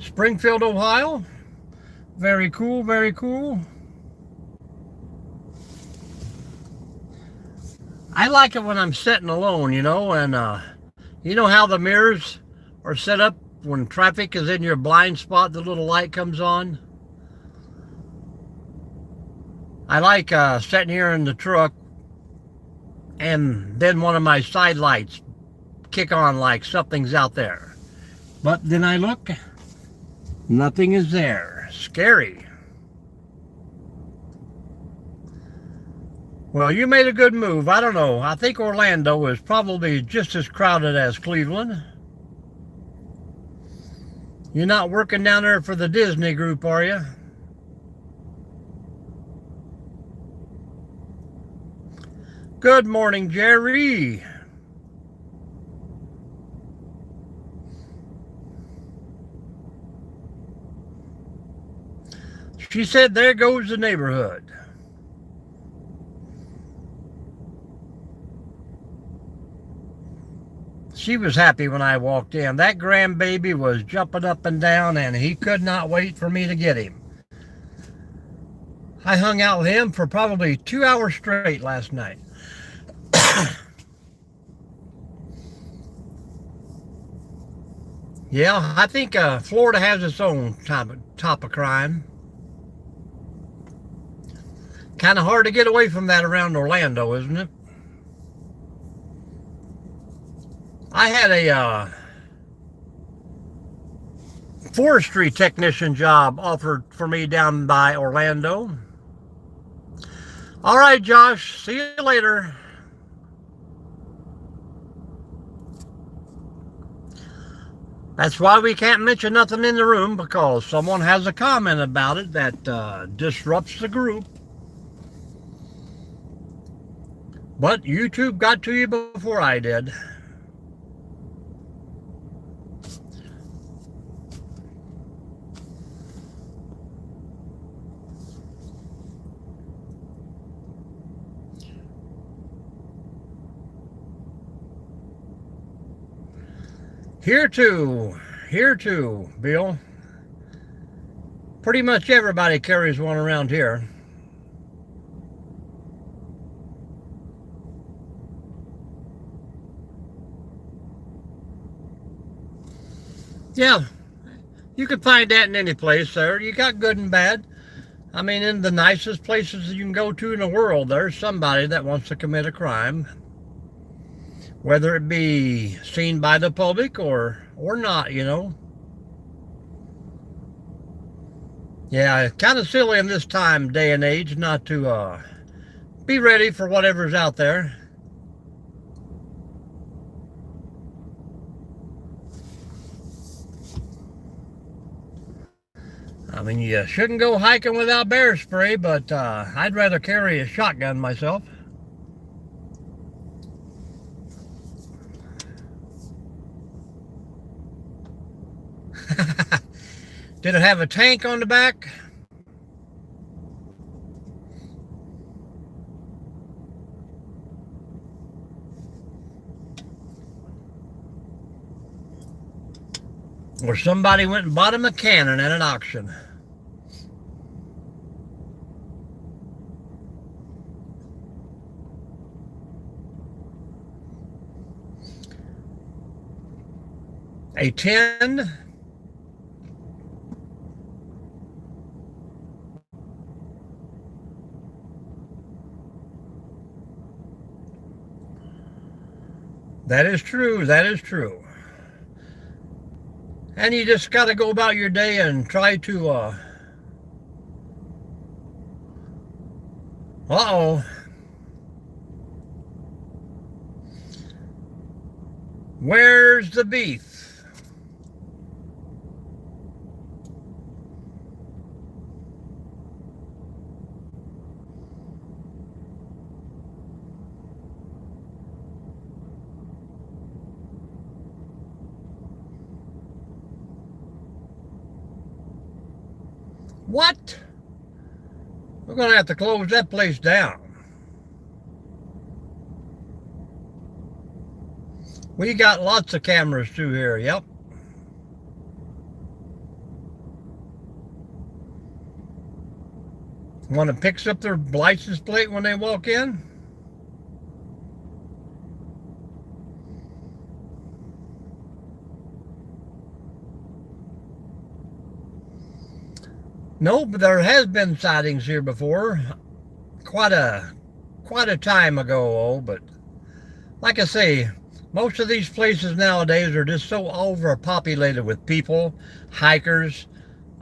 Springfield, Ohio. Very cool, very cool. I like it when I'm sitting alone, you know, and you know how the mirrors are set up when traffic is in your blind spot, the little light comes on. I like sitting here in the truck and then one of my side lights kick on like something's out there. But then I look, nothing is there. Scary. Well, you made a good move. I don't know. I think Orlando is probably just as crowded as Cleveland. You're not working down there for the Disney group, are you? Good morning, Jerry. She said, there goes the neighborhood. She was happy when I walked in. That grandbaby was jumping up and down, and he could not wait for me to get him. I hung out with him for probably 2 hours straight last night. Yeah, I think Florida has its own type of crime. Kind of hard to get away from that around Orlando, isn't it? I had a forestry technician job offered for me down by Orlando. All right, Josh, see you later. That's why we can't mention nothing in the room, because someone has a comment about it that disrupts the group. But YouTube got to you before I did. Here too, Bill. Pretty much everybody carries one around here. Yeah, you can find that in any place there. You got good and bad. I mean, in the nicest places you can go to in the world, there's somebody that wants to commit a crime, whether it be seen by the public or not, you know. Yeah, kind of silly in this time, day and age, not to be ready for whatever's out there. I mean, you shouldn't go hiking without bear spray, but I'd rather carry a shotgun myself. Did it have a tank on the back? Or somebody went and bought him a cannon at an auction? A 10? That is true. That is true. And you just got to go about your day and try to, uh-oh. Where's the beef? What? We're going to have to close that place down. We got lots of cameras through here, yep. One that picks up their license plate when they walk in? No, but there has been sightings here before. Quite a time ago, but like I say, most of these places nowadays are just so overpopulated with people, hikers,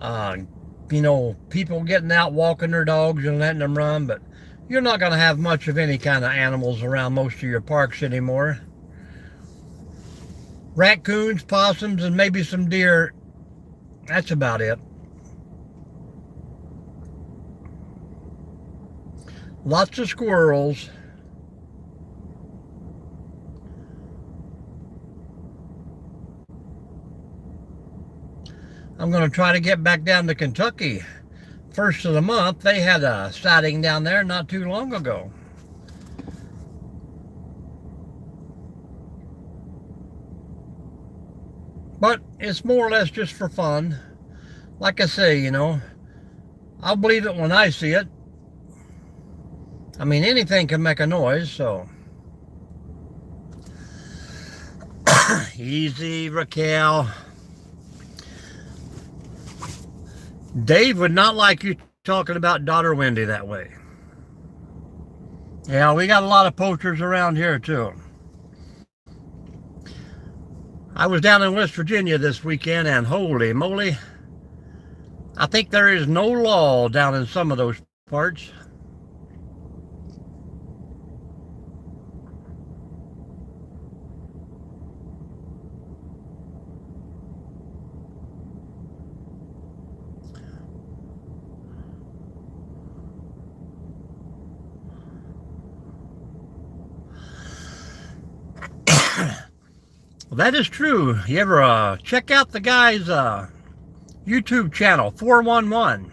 you know, people getting out walking their dogs and letting them run, but you're not going to have much of any kind of animals around most of your parks anymore. Raccoons, possums, and maybe some deer. That's about it. Lots of squirrels. I'm going to try to get back down to Kentucky. First of the month, they had a sighting down there not too long ago. But it's more or less just for fun. Like I say, you know, I'll believe it when I see it. I mean, anything can make a noise, so. Easy, Raquel. Dave would not like you talking about daughter Wendy that way. Yeah, we got a lot of poachers around here, too. I was down in West Virginia this weekend, and holy moly, I think there is no law down in some of those parts. Well, that is true. You ever check out the guy's YouTube channel, 411?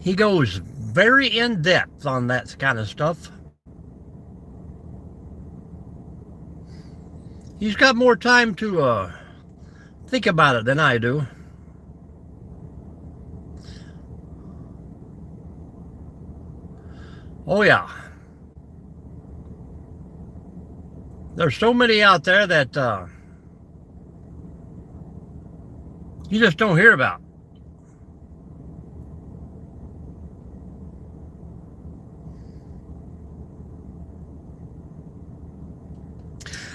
He goes very in depth on that kind of stuff. He's got more time to think about it than I do. Oh yeah. There's so many out there that you just don't hear about.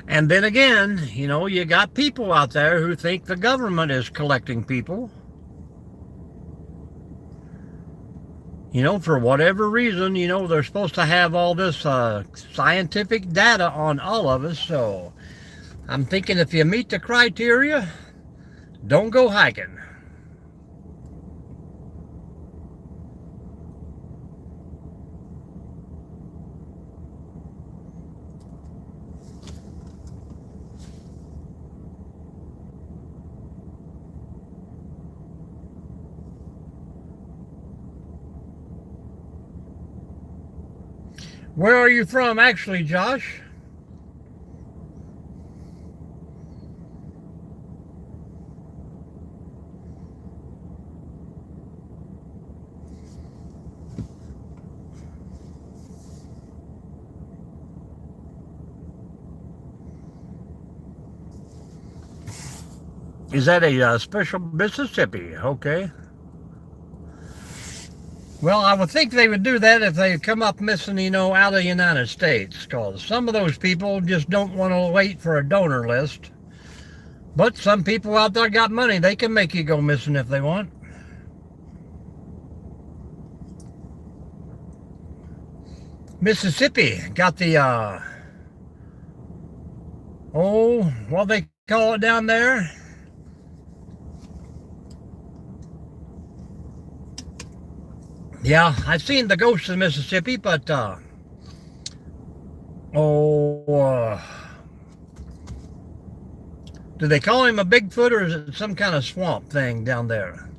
And then again, you know, you got people out there who think the government is collecting people. You know, for whatever reason, you know, they're supposed to have all this scientific data on all of us. So I'm thinking if you meet the criteria, don't go hiking. Where are you from, actually, Josh? Is that a special Mississippi? Okay. Well, I would think they would do that if they come up missing, you know, out of the United States, because some of those people just don't want to wait for a donor list. But some people out there got money. They can make you go missing if they want. Mississippi got the, what they call it down there? Yeah, I've seen the ghosts of Mississippi, but, do they call him a Bigfoot, or is it some kind of swamp thing down there?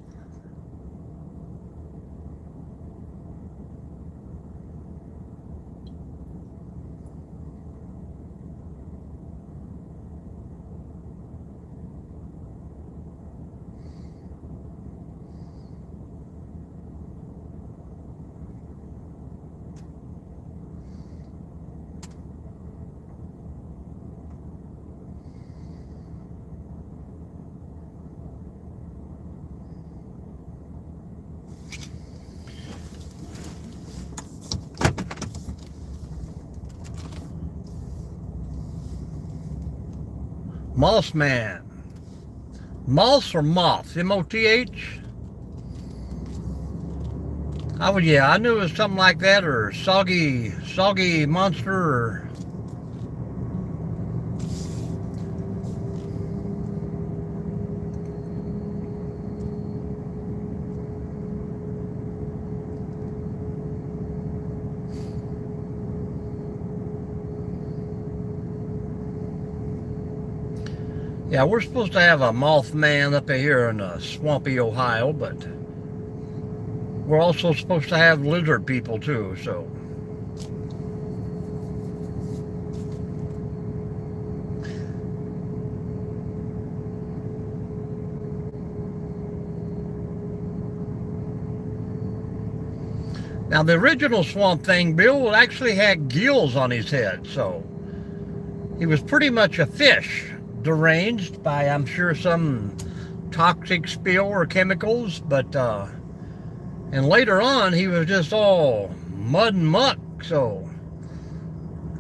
Moss Man. Moss or moth? M-O-T-H? Yeah, I knew it was something like that, or soggy monster, or... Yeah, we're supposed to have a Mothman up here in swampy Ohio, but we're also supposed to have lizard people too, so. Now, the original Swamp Thing, Bill, actually had gills on his head, so he was pretty much a fish. Deranged by, I'm sure, some toxic spill or chemicals, but and later on he was just all mud and muck. So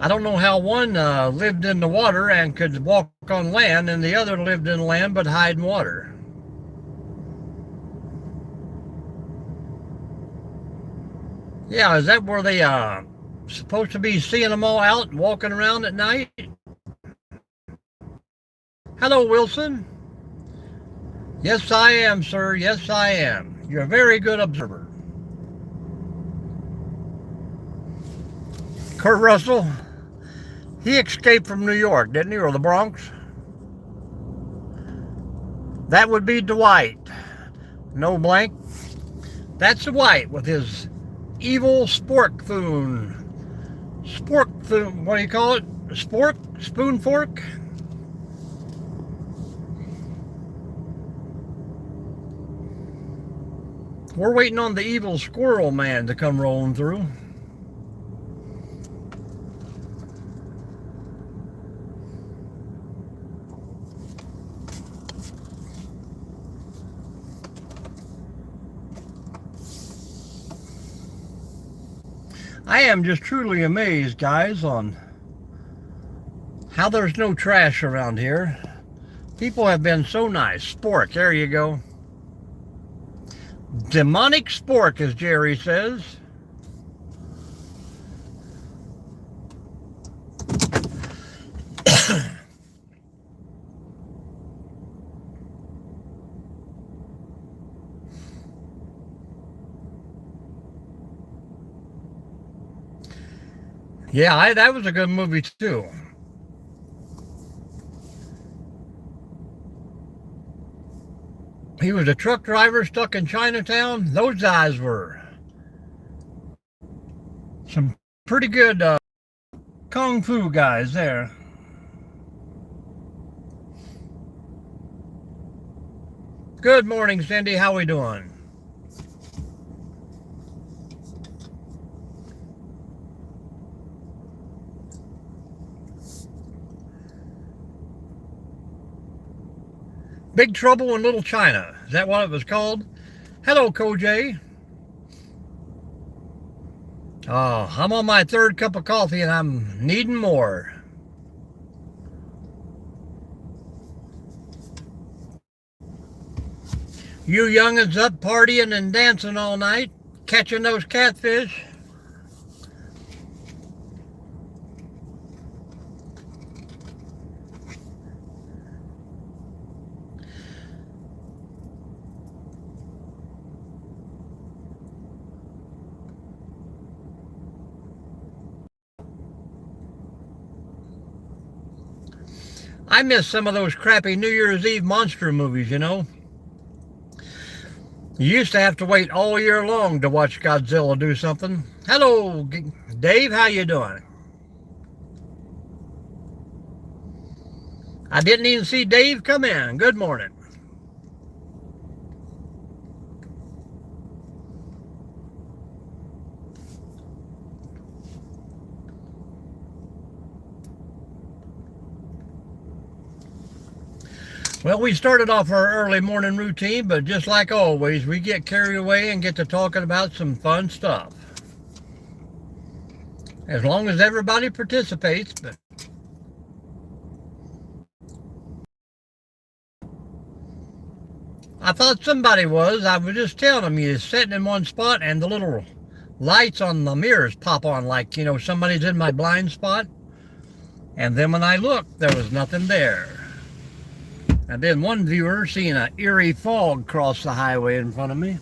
I don't know how one lived in the water and could walk on land, and the other lived in land but hide in water. Yeah, is that where they supposed to be seeing them all out and walking around at night? Hello, Wilson. Yes, I am, sir. Yes, I am. You're a very good observer. Kurt Russell, he escaped from New York, didn't he, or the Bronx? That would be Dwight. No blank. That's Dwight with his evil spork-foon. Spork-foon, what do you call it? Spork? Spoon fork? We're waiting on the evil squirrel man to come rolling through. I am just truly amazed, guys, on how there's no trash around here. People have been so nice. Spork, there you go. Demonic spork, as Jerry says. Yeah, that was a good movie too. He was a truck driver stuck in Chinatown. Those guys were some pretty good kung fu guys there. Good morning, Cindy. How we doing? Big Trouble in Little China. Is that what it was called? Hello, Koj. Oh, I'm on my third cup of coffee and I'm needing more. You young'uns up partying and dancing all night, catching those catfish. I miss some of those crappy New Year's Eve monster movies, you know. You used to have to wait all year long to watch Godzilla do something. Hello, Dave, how you doing? I didn't even see Dave come in. Good morning. Well, we started off our early morning routine, but just like always, we get carried away and get to talking about some fun stuff. As long as everybody participates, but I thought somebody was. I was just telling them you're sitting in one spot and the little lights on the mirrors pop on like, you know, somebody's in my blind spot. And then when I looked, there was nothing there. And then one viewer seeing an eerie fog cross the highway in front of me.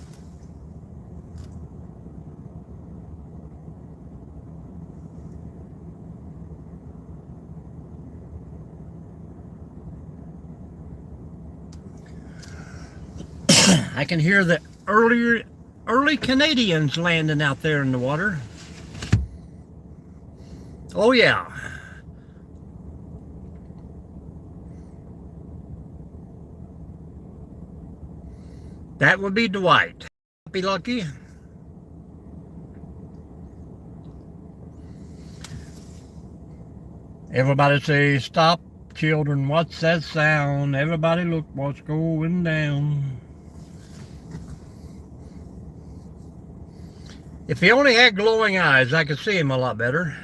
I can hear the early Canadians landing out there in the water. Oh yeah. That would be Dwight. Happy Lucky. Everybody say, stop, children, what's that sound? Everybody look what's going down. If he only had glowing eyes, I could see him a lot better.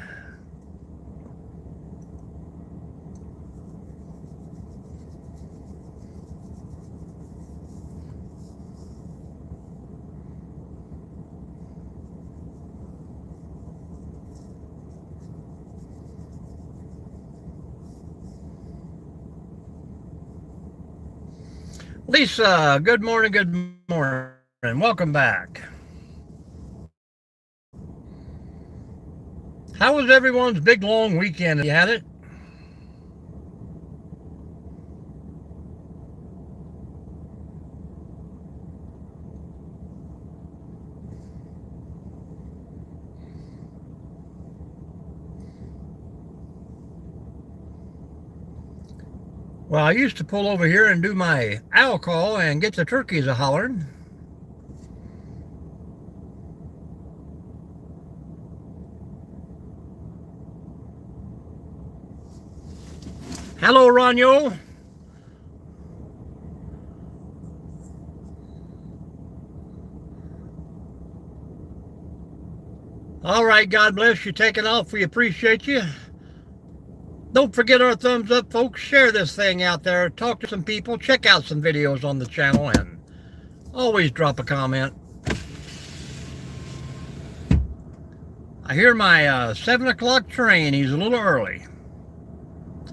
Lisa, good morning, welcome back. How was everyone's big long weekend? You had it? Well, I used to pull over here and do my owl call and get the turkeys a hollering. Hello, Ronyo. All right, God bless you. Taking off. We appreciate you. Don't forget our thumbs up, folks. Share this thing out there. Talk to some people. Check out some videos on the channel. And always drop a comment. I hear my 7 o'clock train. He's a little early.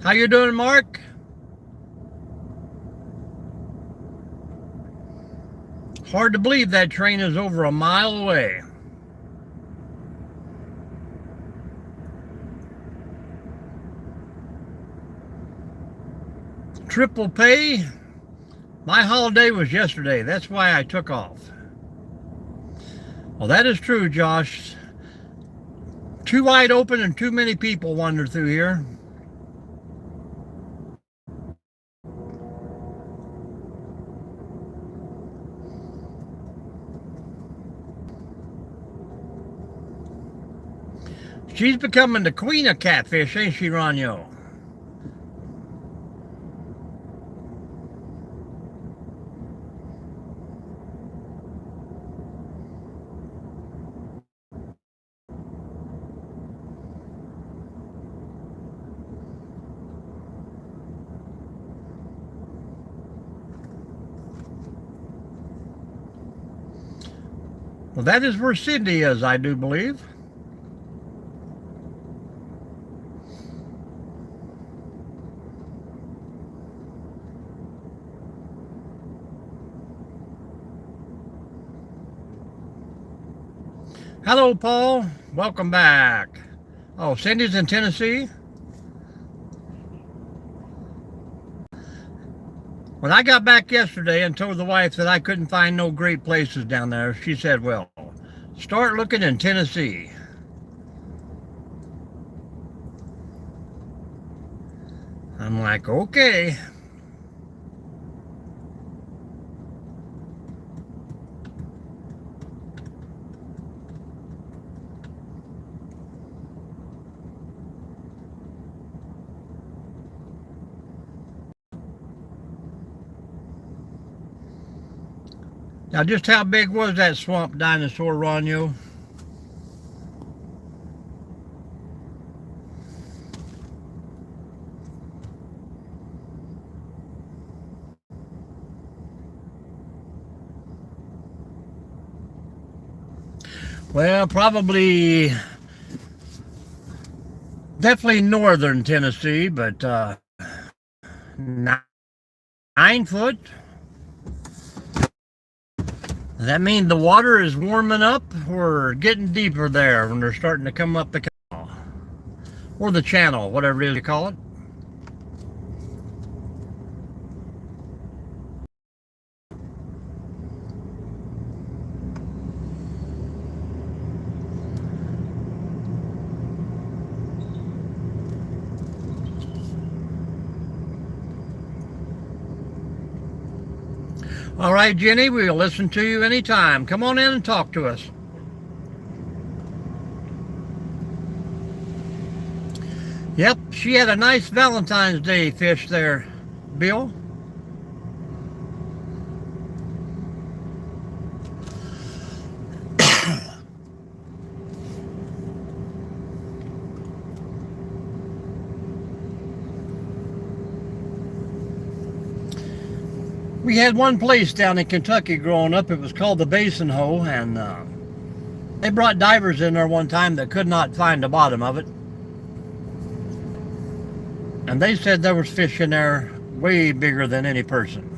How you doing, Mark? Hard to believe that train is over a mile away. Triple pay. My holiday was yesterday. That's why I took off. Well, that is true, Josh. Too wide open and too many people wander through here. She's becoming the queen of catfish, ain't she, Ronyo? Well, that is where Cindy is, I do believe. Hello, Paul. Welcome back. Oh, Cindy's in Tennessee? When I got back yesterday and told the wife that I couldn't find no great places down there, she said, well, start looking in Tennessee. I'm like, okay. Now, just how big was that swamp dinosaur, Ronyo? Well, probably, definitely northern Tennessee, but 9 foot. Does that mean the water is warming up or getting deeper there when they're starting to come up the canal? Or the channel, whatever it is you call it. All right, Jenny, we'll listen to you anytime. Come on in and talk to us. Yep, she had a nice Valentine's Day fish there, Bill. We had one place down in Kentucky growing up. It was called the Basin Hole, and they brought divers in there one time that could not find the bottom of it. And they said there was fish in there way bigger than any person.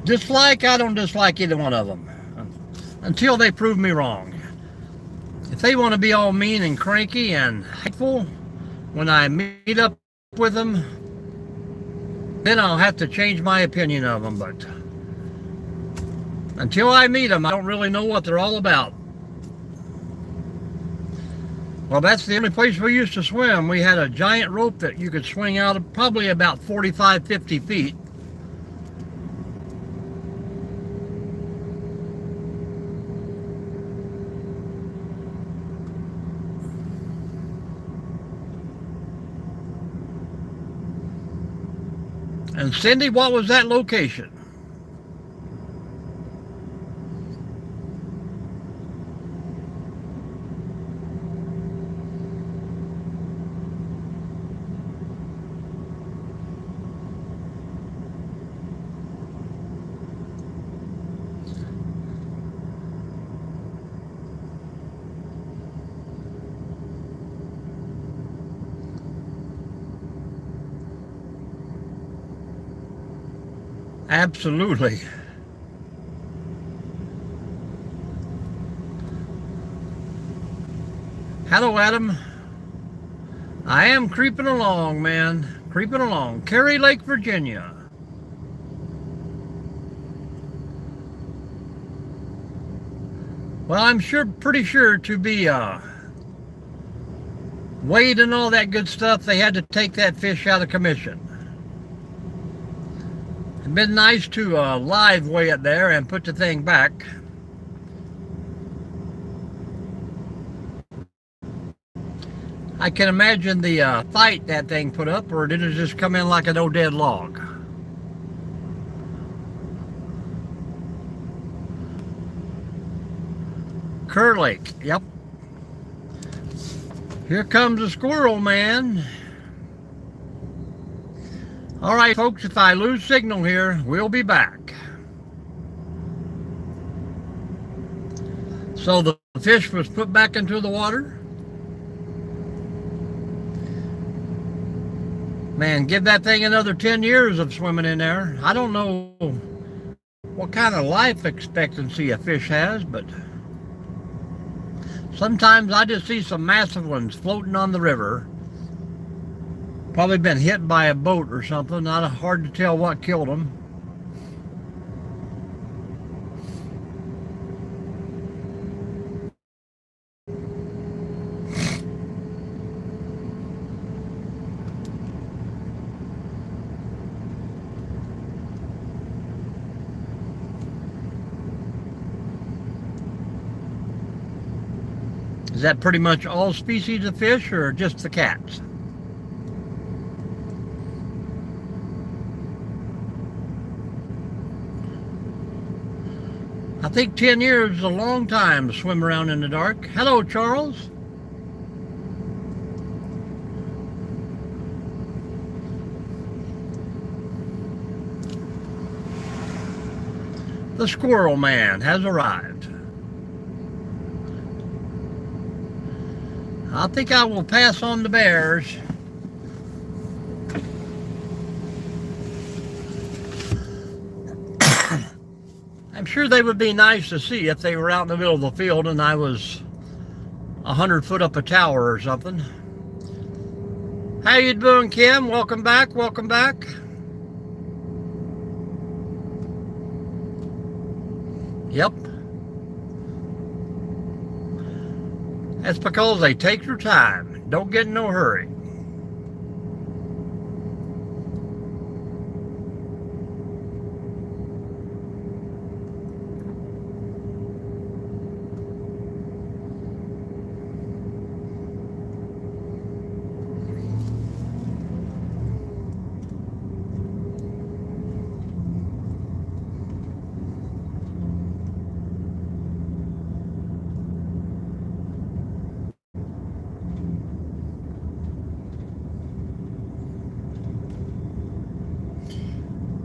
Dislike? I don't dislike either one of them. Until they prove me wrong. If they want to be all mean and cranky and hateful, when I meet up with them, then I'll have to change my opinion of them. But until I meet them, I don't really know what they're all about. Well, that's the only place we used to swim. We had a giant rope that you could swing out of probably about 45, 50 feet. And Cindy, what was that location? Absolutely. Hello, Adam. I am creeping along, man. Creeping along. Cary Lake, Virginia. Well, I'm pretty sure to be weighed and all that good stuff, they had to take that fish out of commission. It'd been nice to live weigh it there and put the thing back. I can imagine the fight that thing put up, or did it just come in like an old dead log? Kerr Lake, yep. Here comes the squirrel, man. All right, folks, if I lose signal here, we'll be back. So the fish was put back into the water. Man, give that thing another 10 years of swimming in there. I don't know what kind of life expectancy a fish has, but sometimes I just see some massive ones floating on the river. Probably been hit by a boat or something. Not hard to tell what killed them. Is that pretty much all species of fish or just the cats? I think 10 years is a long time to swim around in the dark. Hello, Charles. The squirrel man has arrived. I think I will pass on the bears. I'm sure they would be nice to see if they were out in the middle of the field and I was 100 foot up a tower or something. How you doing, Kim? Welcome back, welcome back. Yep. That's because they take their time. Don't get in no hurry.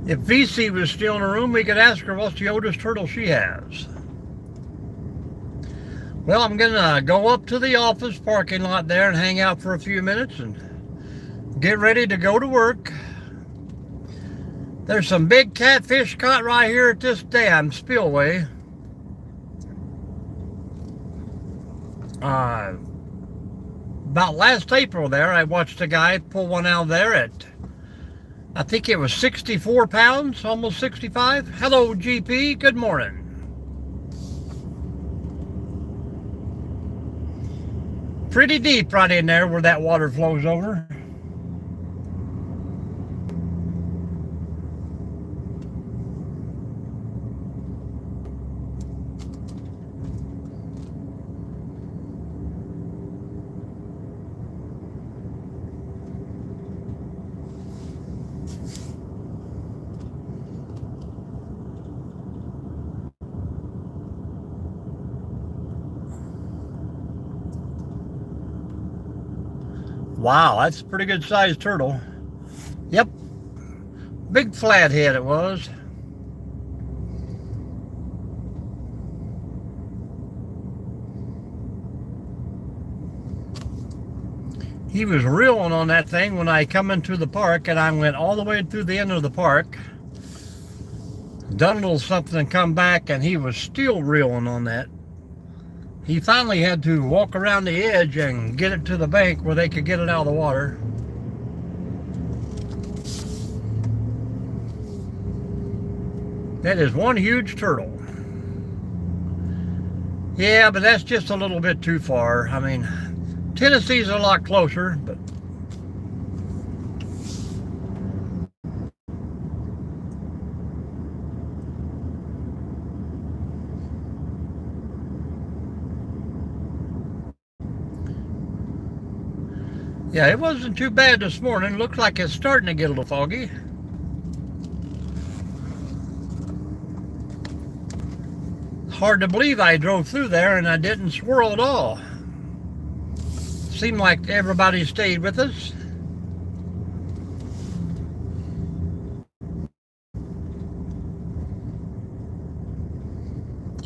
If VC was still in the room, we could ask her what's the oldest turtle she has. Well, I'm gonna go up to the office parking lot there and hang out for a few minutes and get ready to go to work. There's some big catfish caught right here at this damn spillway. About last April there, I watched a guy pull one out there at, I think it was 64 pounds, almost 65. Hello, GP. Good morning. Pretty deep right in there where that water flows over. Wow, that's a pretty good sized turtle. Yep. Big flathead it was. He was reeling on that thing when I come into the park, and I went all the way through the end of the park. done a little something and come back, and he was still reeling on that. He finally had to walk around the edge and get it to the bank where they could get it out of the water. That is one huge turtle. Yeah, but that's just a little bit too far. I mean, Tennessee's a lot closer, but yeah, it wasn't too bad this morning. Looks like it's starting to get a little foggy. Hard to believe I drove through there and I didn't swirl at all. Seemed like everybody stayed with us.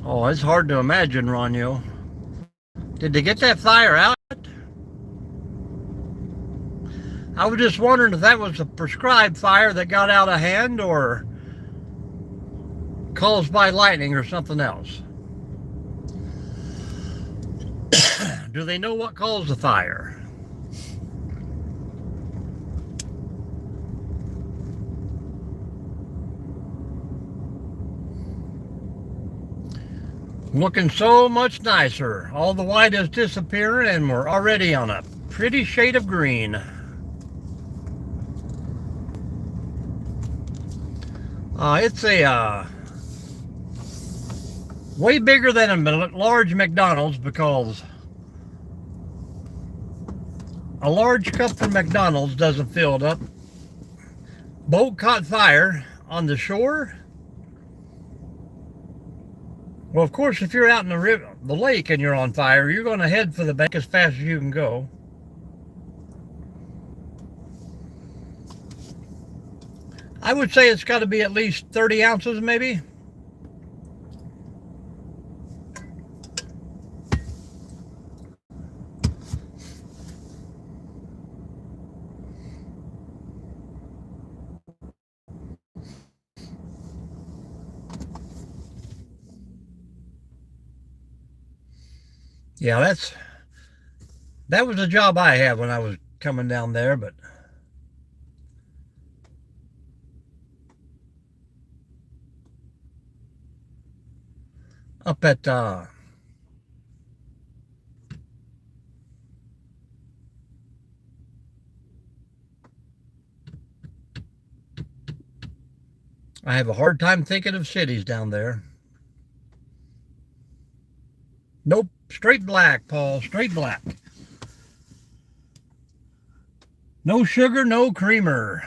Oh, it's hard to imagine, Ronyo. Did they get that fire out? I was just wondering if that was a prescribed fire that got out of hand or caused by lightning or something else. Do they know what caused the fire? Looking so much nicer. All the white is disappearing and we're already on a pretty shade of green. It's a way bigger than a large McDonald's, because a large cup from McDonald's doesn't fill it up. Boat caught fire on the shore. Well, of course, if you're out in the lake and you're on fire, you're going to head for the bank as fast as you can go. I would say it's got to be at least 30 ounces, maybe. Yeah, that was a job I had when I was coming down there, but up at I have a hard time thinking of cities down there. Nope, straight black, Paul, straight black. No sugar, no creamer.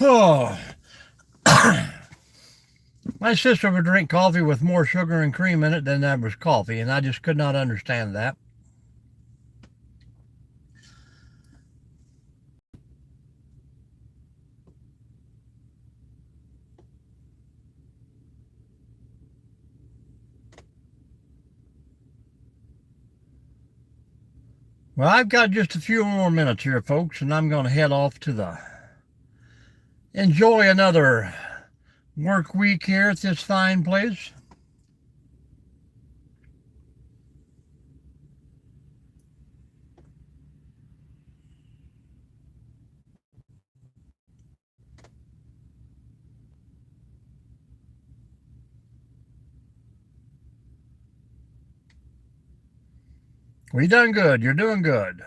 Oh. My sister would drink coffee with more sugar and cream in it than there was coffee, and I just could not understand that. Well, I've got just a few more minutes here, folks, and I'm going to head off to enjoy another work week here at this fine place. Well, you done good. You're doing good.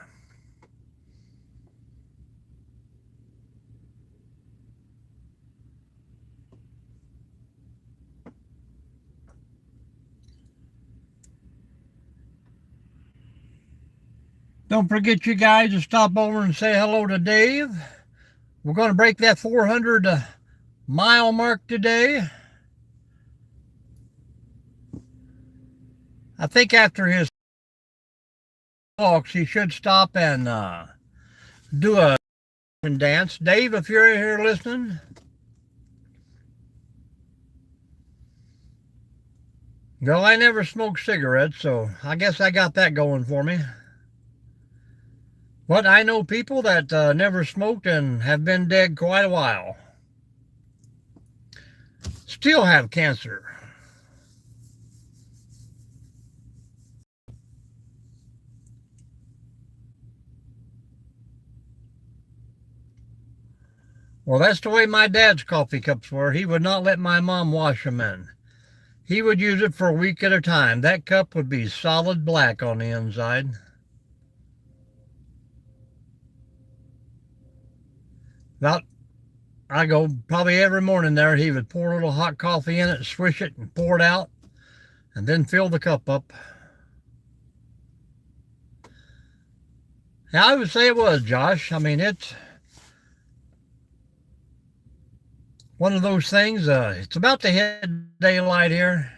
Don't forget, you guys, to stop over and say hello to Dave. We're going to break that 400-mile mark today. I think after his talks, he should stop and do a dance. Dave, if you're here listening, Well, I never smoked cigarettes, so I guess I got that going for me. But I know people that never smoked and have been dead quite a while. Still have cancer. Well, that's the way my dad's coffee cups were. He would not let my mom wash them in. He would use it for a week at a time. That cup would be solid black on the inside. About I go probably every morning there. He would pour a little hot coffee in it, swish it, and pour it out, and then fill the cup up. Yeah, I would say it was, Josh. I mean, it's one of those things. It's about to hit daylight here.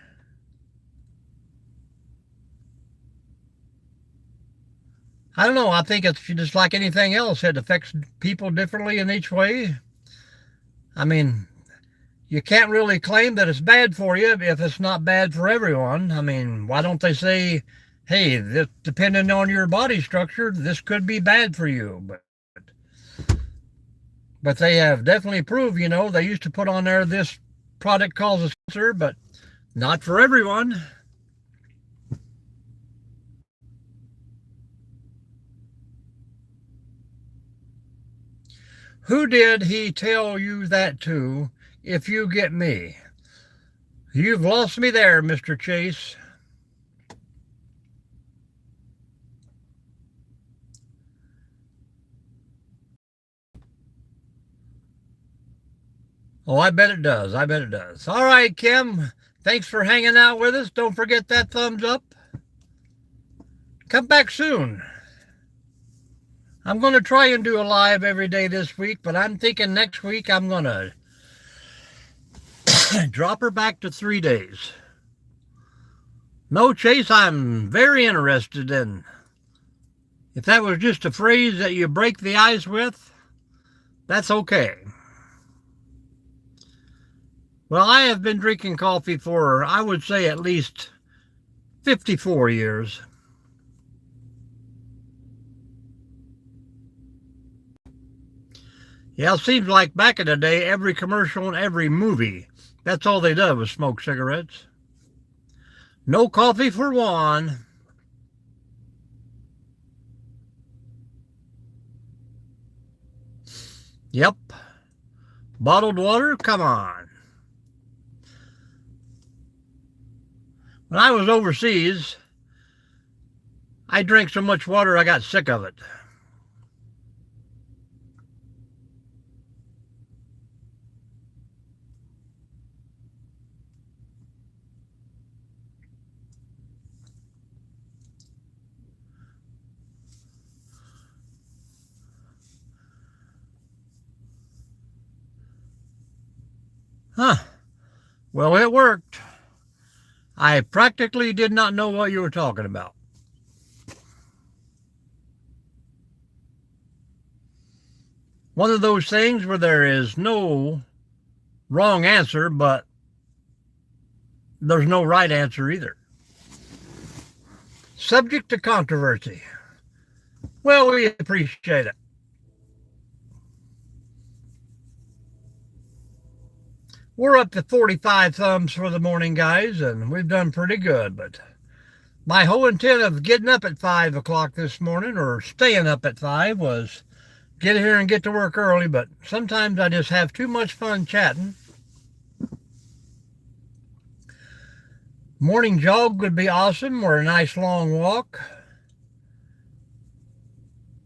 I don't know. I think it's just like anything else. It affects people differently in each way. I mean, you can't really claim that it's bad for you if it's not bad for everyone. I mean, why don't they say, hey, this, depending on your body structure, this could be bad for you? But they have definitely proved, they used to put on there this product causes cancer, but not for everyone. Who did he tell you that to, if you get me? You've lost me there, Mr. Chase. Oh, I bet it does. I bet it does. All right, Kim. Thanks for hanging out with us. Don't forget that thumbs up. Come back soon. I'm going to try and do a live every day this week, but I'm thinking next week I'm going to drop her back to 3 days. No, Chase, I'm very interested in. If that was just a phrase that you break the ice with, that's okay. Well, I have been drinking coffee for, I would say, at least 54 years. Yeah, it seems like back in the day, every commercial and every movie, that's all they did was smoke cigarettes. No coffee for Juan. Yep. Bottled water? Come on. When I was overseas, I drank so much water I got sick of it. Huh. Well, it worked. I practically did not know what you were talking about. One of those things where there is no wrong answer, but there's no right answer either. Subject to controversy. Well, we appreciate it. We're up to 45 thumbs for the morning, guys, and we've done pretty good. But my whole intent of getting up at 5 o'clock this morning, or staying up at 5, was get here and get to work early. But sometimes I just have too much fun chatting. Morning jog would be awesome, or a nice long walk.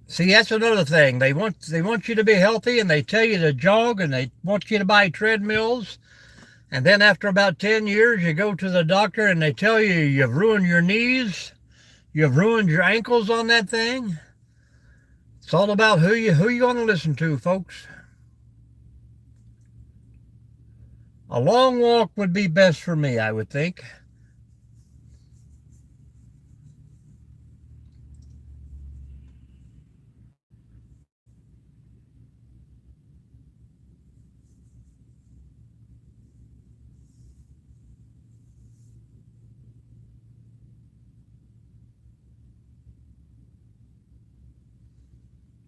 See, that's another thing. They want you to be healthy, and they tell you to jog, and they want you to buy treadmills. And then after about 10 years, you go to the doctor, and they tell you you've ruined your knees, you've ruined your ankles on that thing. It's all about who you want to listen to, folks. A long walk would be best for me, I would think.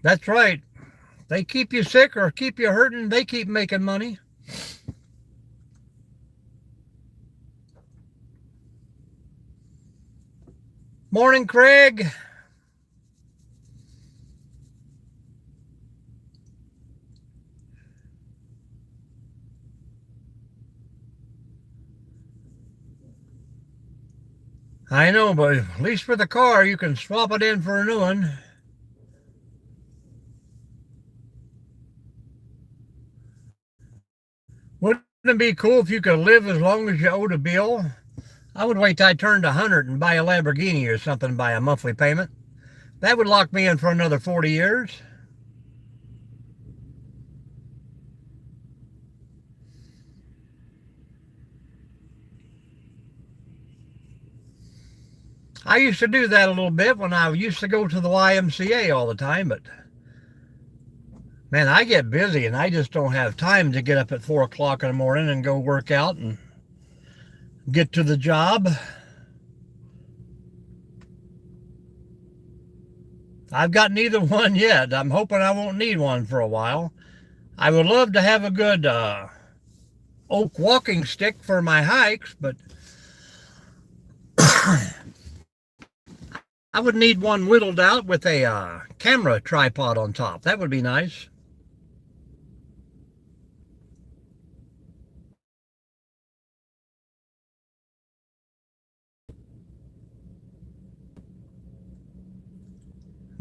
That's right. They keep you sick or keep you hurting, they keep making money. Morning, Craig. I know, but at least for the car, you can swap it in for a new one. Wouldn't it be cool if you could live as long as you owed a bill? I would wait till I turned 100 and buy a Lamborghini or something by a monthly payment. That would lock me in for another 40 years. I used to do that a little bit when I used to go to the YMCA all the time, but man, I get busy and I just don't have time to get up at 4 o'clock in the morning and go work out and get to the job. I've got neither one yet. I'm hoping I won't need one for a while. I would love to have a good oak walking stick for my hikes, but I would need one whittled out with a camera tripod on top. That would be nice.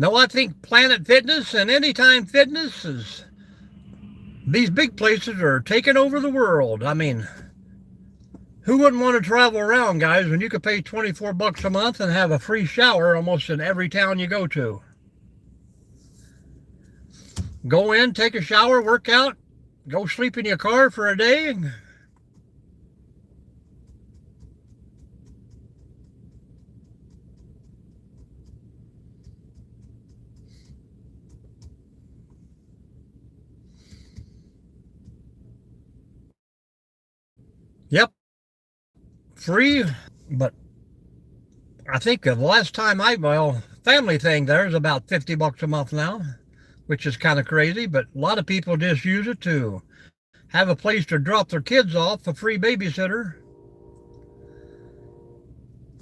No, I think Planet Fitness and Anytime Fitness is, these big places are taking over the world. I mean, who wouldn't want to travel around, guys, when you could pay 24 bucks a month and have a free shower almost in every town you go to? Go in, take a shower, work out, go sleep in your car for a day. Yep, free. But I think the last time well, family thing there is about 50 bucks a month now, which is kind of crazy, but a lot of people just use it to have a place to drop their kids off, a free babysitter.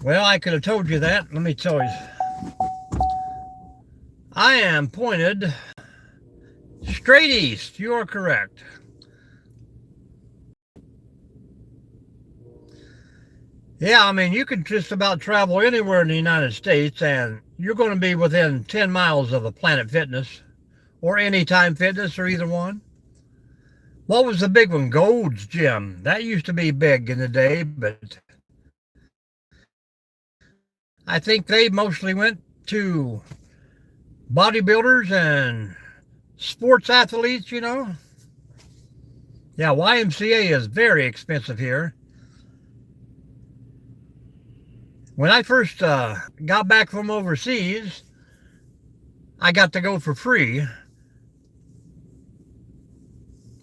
Well, I could have told you that. Let me tell you. I am pointed straight east. You are correct. Yeah, I mean, you can just about travel anywhere in the United States and you're going to be within 10 miles of a Planet Fitness or Anytime Fitness or either one. What was the big one? Gold's Gym. That used to be big in the day, but I think they mostly went to bodybuilders and sports athletes, you know. Yeah, YMCA is very expensive here. When I first got back from overseas, I got to go for free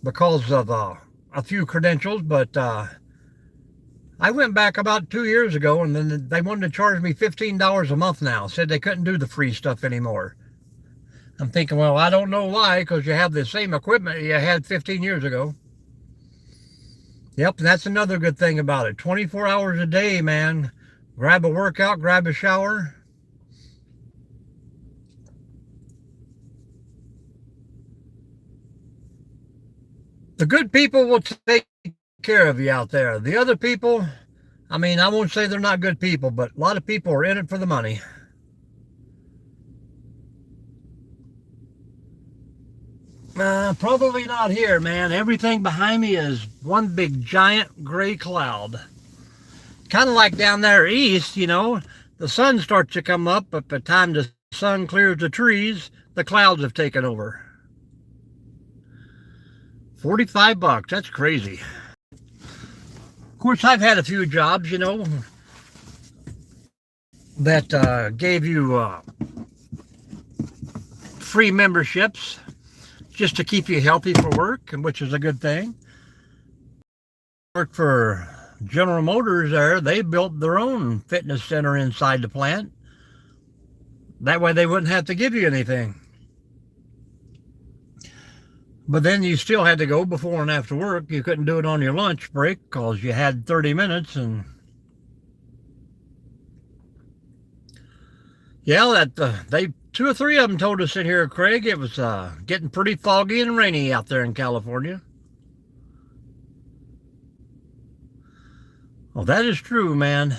because of a few credentials, but I went back about 2 years ago and then they wanted to charge me $15 a month now. Said they couldn't do the free stuff anymore. I'm thinking, well, I don't know why, because you have the same equipment you had 15 years ago. Yep, and that's another good thing about it. 24 hours a day, man. Grab a workout, grab a shower. The good people will take care of you out there. The other people, I mean, I won't say they're not good people, but a lot of people are in it for the money. Probably not here, man. Everything behind me is one big giant gray cloud. Kind of like down there east, you know, the sun starts to come up, but by the time the sun clears the trees, the clouds have taken over. 45 bucks, that's crazy. Of course, I've had a few jobs, you know, that gave you free memberships just to keep you healthy for work, which is a good thing. Work for General Motors there, they built their own fitness center inside the plant. That way they wouldn't have to give you anything. But then you still had to go before and after work. You couldn't do it on your lunch break because you had 30 minutes. And yeah, they two or three of them told us in here, Craig, it was getting pretty foggy and rainy out there in California. Well, that is true, man.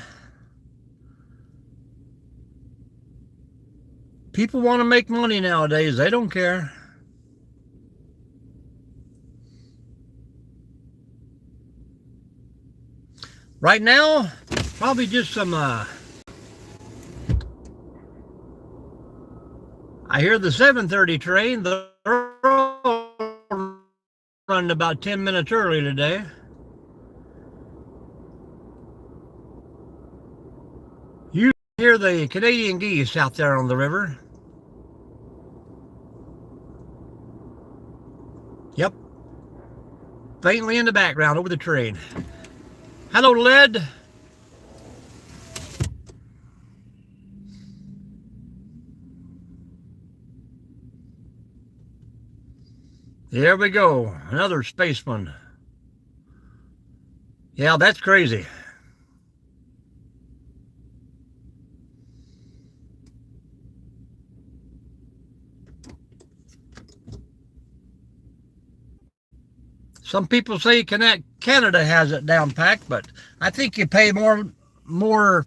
People want to make money nowadays. They don't care. Right now, probably just some, I hear the 7:30 train. They're running about 10 minutes early today. You hear the Canadian geese out there on the river. Yep. Faintly in the background over the train. Hello, Led. There we go. Another spaceman. Yeah, that's crazy. Some people say Canada has it down packed, but I think you pay more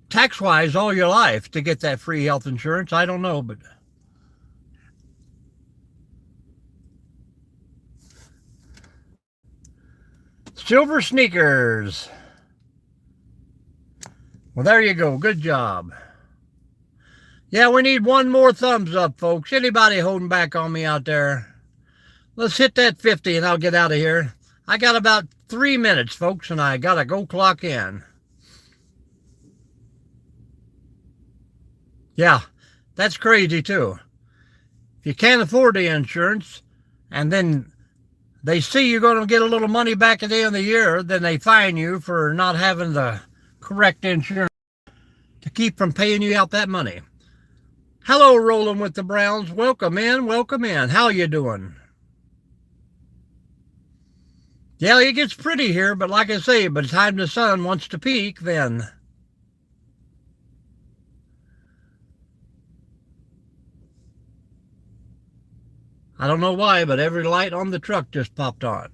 tax-wise all your life to get that free health insurance. I don't know, but silver sneakers. Well, there you go. Good job. Yeah, we need one more thumbs up, folks. Anybody holding back on me out there? Let's hit that 50 and I'll get out of here. I got about 3 minutes, folks, and I got to go clock in. Yeah, that's crazy, too. If you can't afford the insurance, and then they see you're going to get a little money back at the end of the year, then they fine you for not having the correct insurance to keep from paying you out that money. Hello, Rolling with the Browns. Welcome in, welcome in. How you doing? Yeah, it gets pretty here, but like I say, by the time the sun wants to peak, then I don't know why, but every light on the truck just popped on.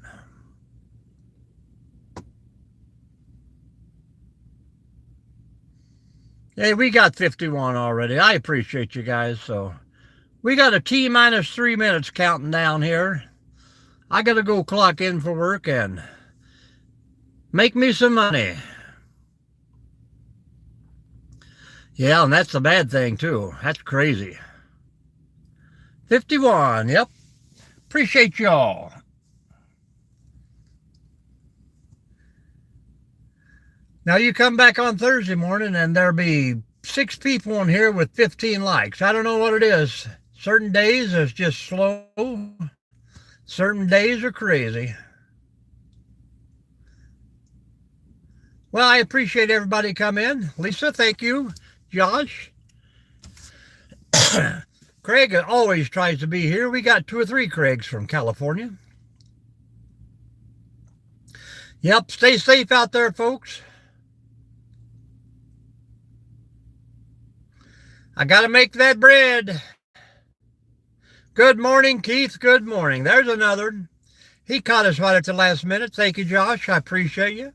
Hey, we got 51 already. I appreciate you guys. So we got a T minus 3 minutes counting down here. I got to go clock in for work and make me some money. Yeah, and that's the bad thing, too. That's crazy. 51, yep. Appreciate y'all. Now, you come back on Thursday morning and there'll be 6 people in here with 15 likes. I don't know what it is. Certain days it's just slow. Certain days are crazy. Well, I appreciate everybody come in. Lisa, thank you. Josh. Craig always tries to be here. We got 2 or 3 Craigs from California. Yep, stay safe out there, folks. I got to make that bread. Good morning, Keith. Good morning. There's another. He caught us right at the last minute. Thank you, Josh. I appreciate you.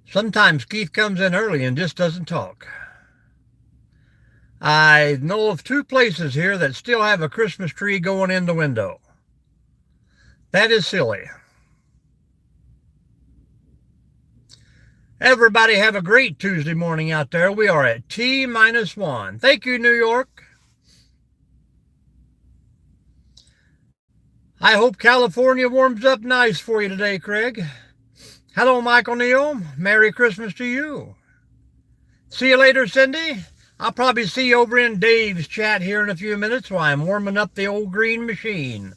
Sometimes Keith comes in early and just doesn't talk. I know of 2 places here that still have a Christmas tree going in the window. That is silly. Everybody have a great Tuesday morning out there. We are at T-1. Thank you, New York. I hope California warms up nice for you today, Craig. Hello, Michael Neal. Merry Christmas to you. See you later, Cindy. I'll probably see you over in Dave's chat here in a few minutes while I'm warming up the old green machine.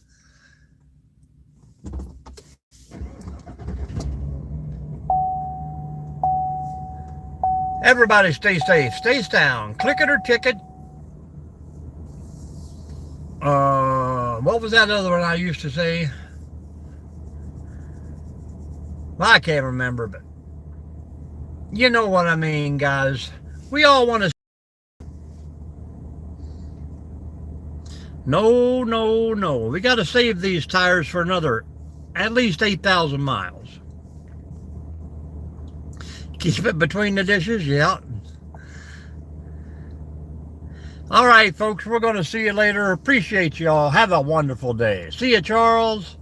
Everybody stay safe. Stay down. Click it or ticket. What was that other one I used to say? Well, I can't remember, but you know what I mean, guys. We all want to. No, no, no. We got to save these tires for another at least 8,000 miles. Keep it between the dishes, yeah. All right, folks, we're going to see you later. Appreciate y'all. Have a wonderful day. See you, Charles.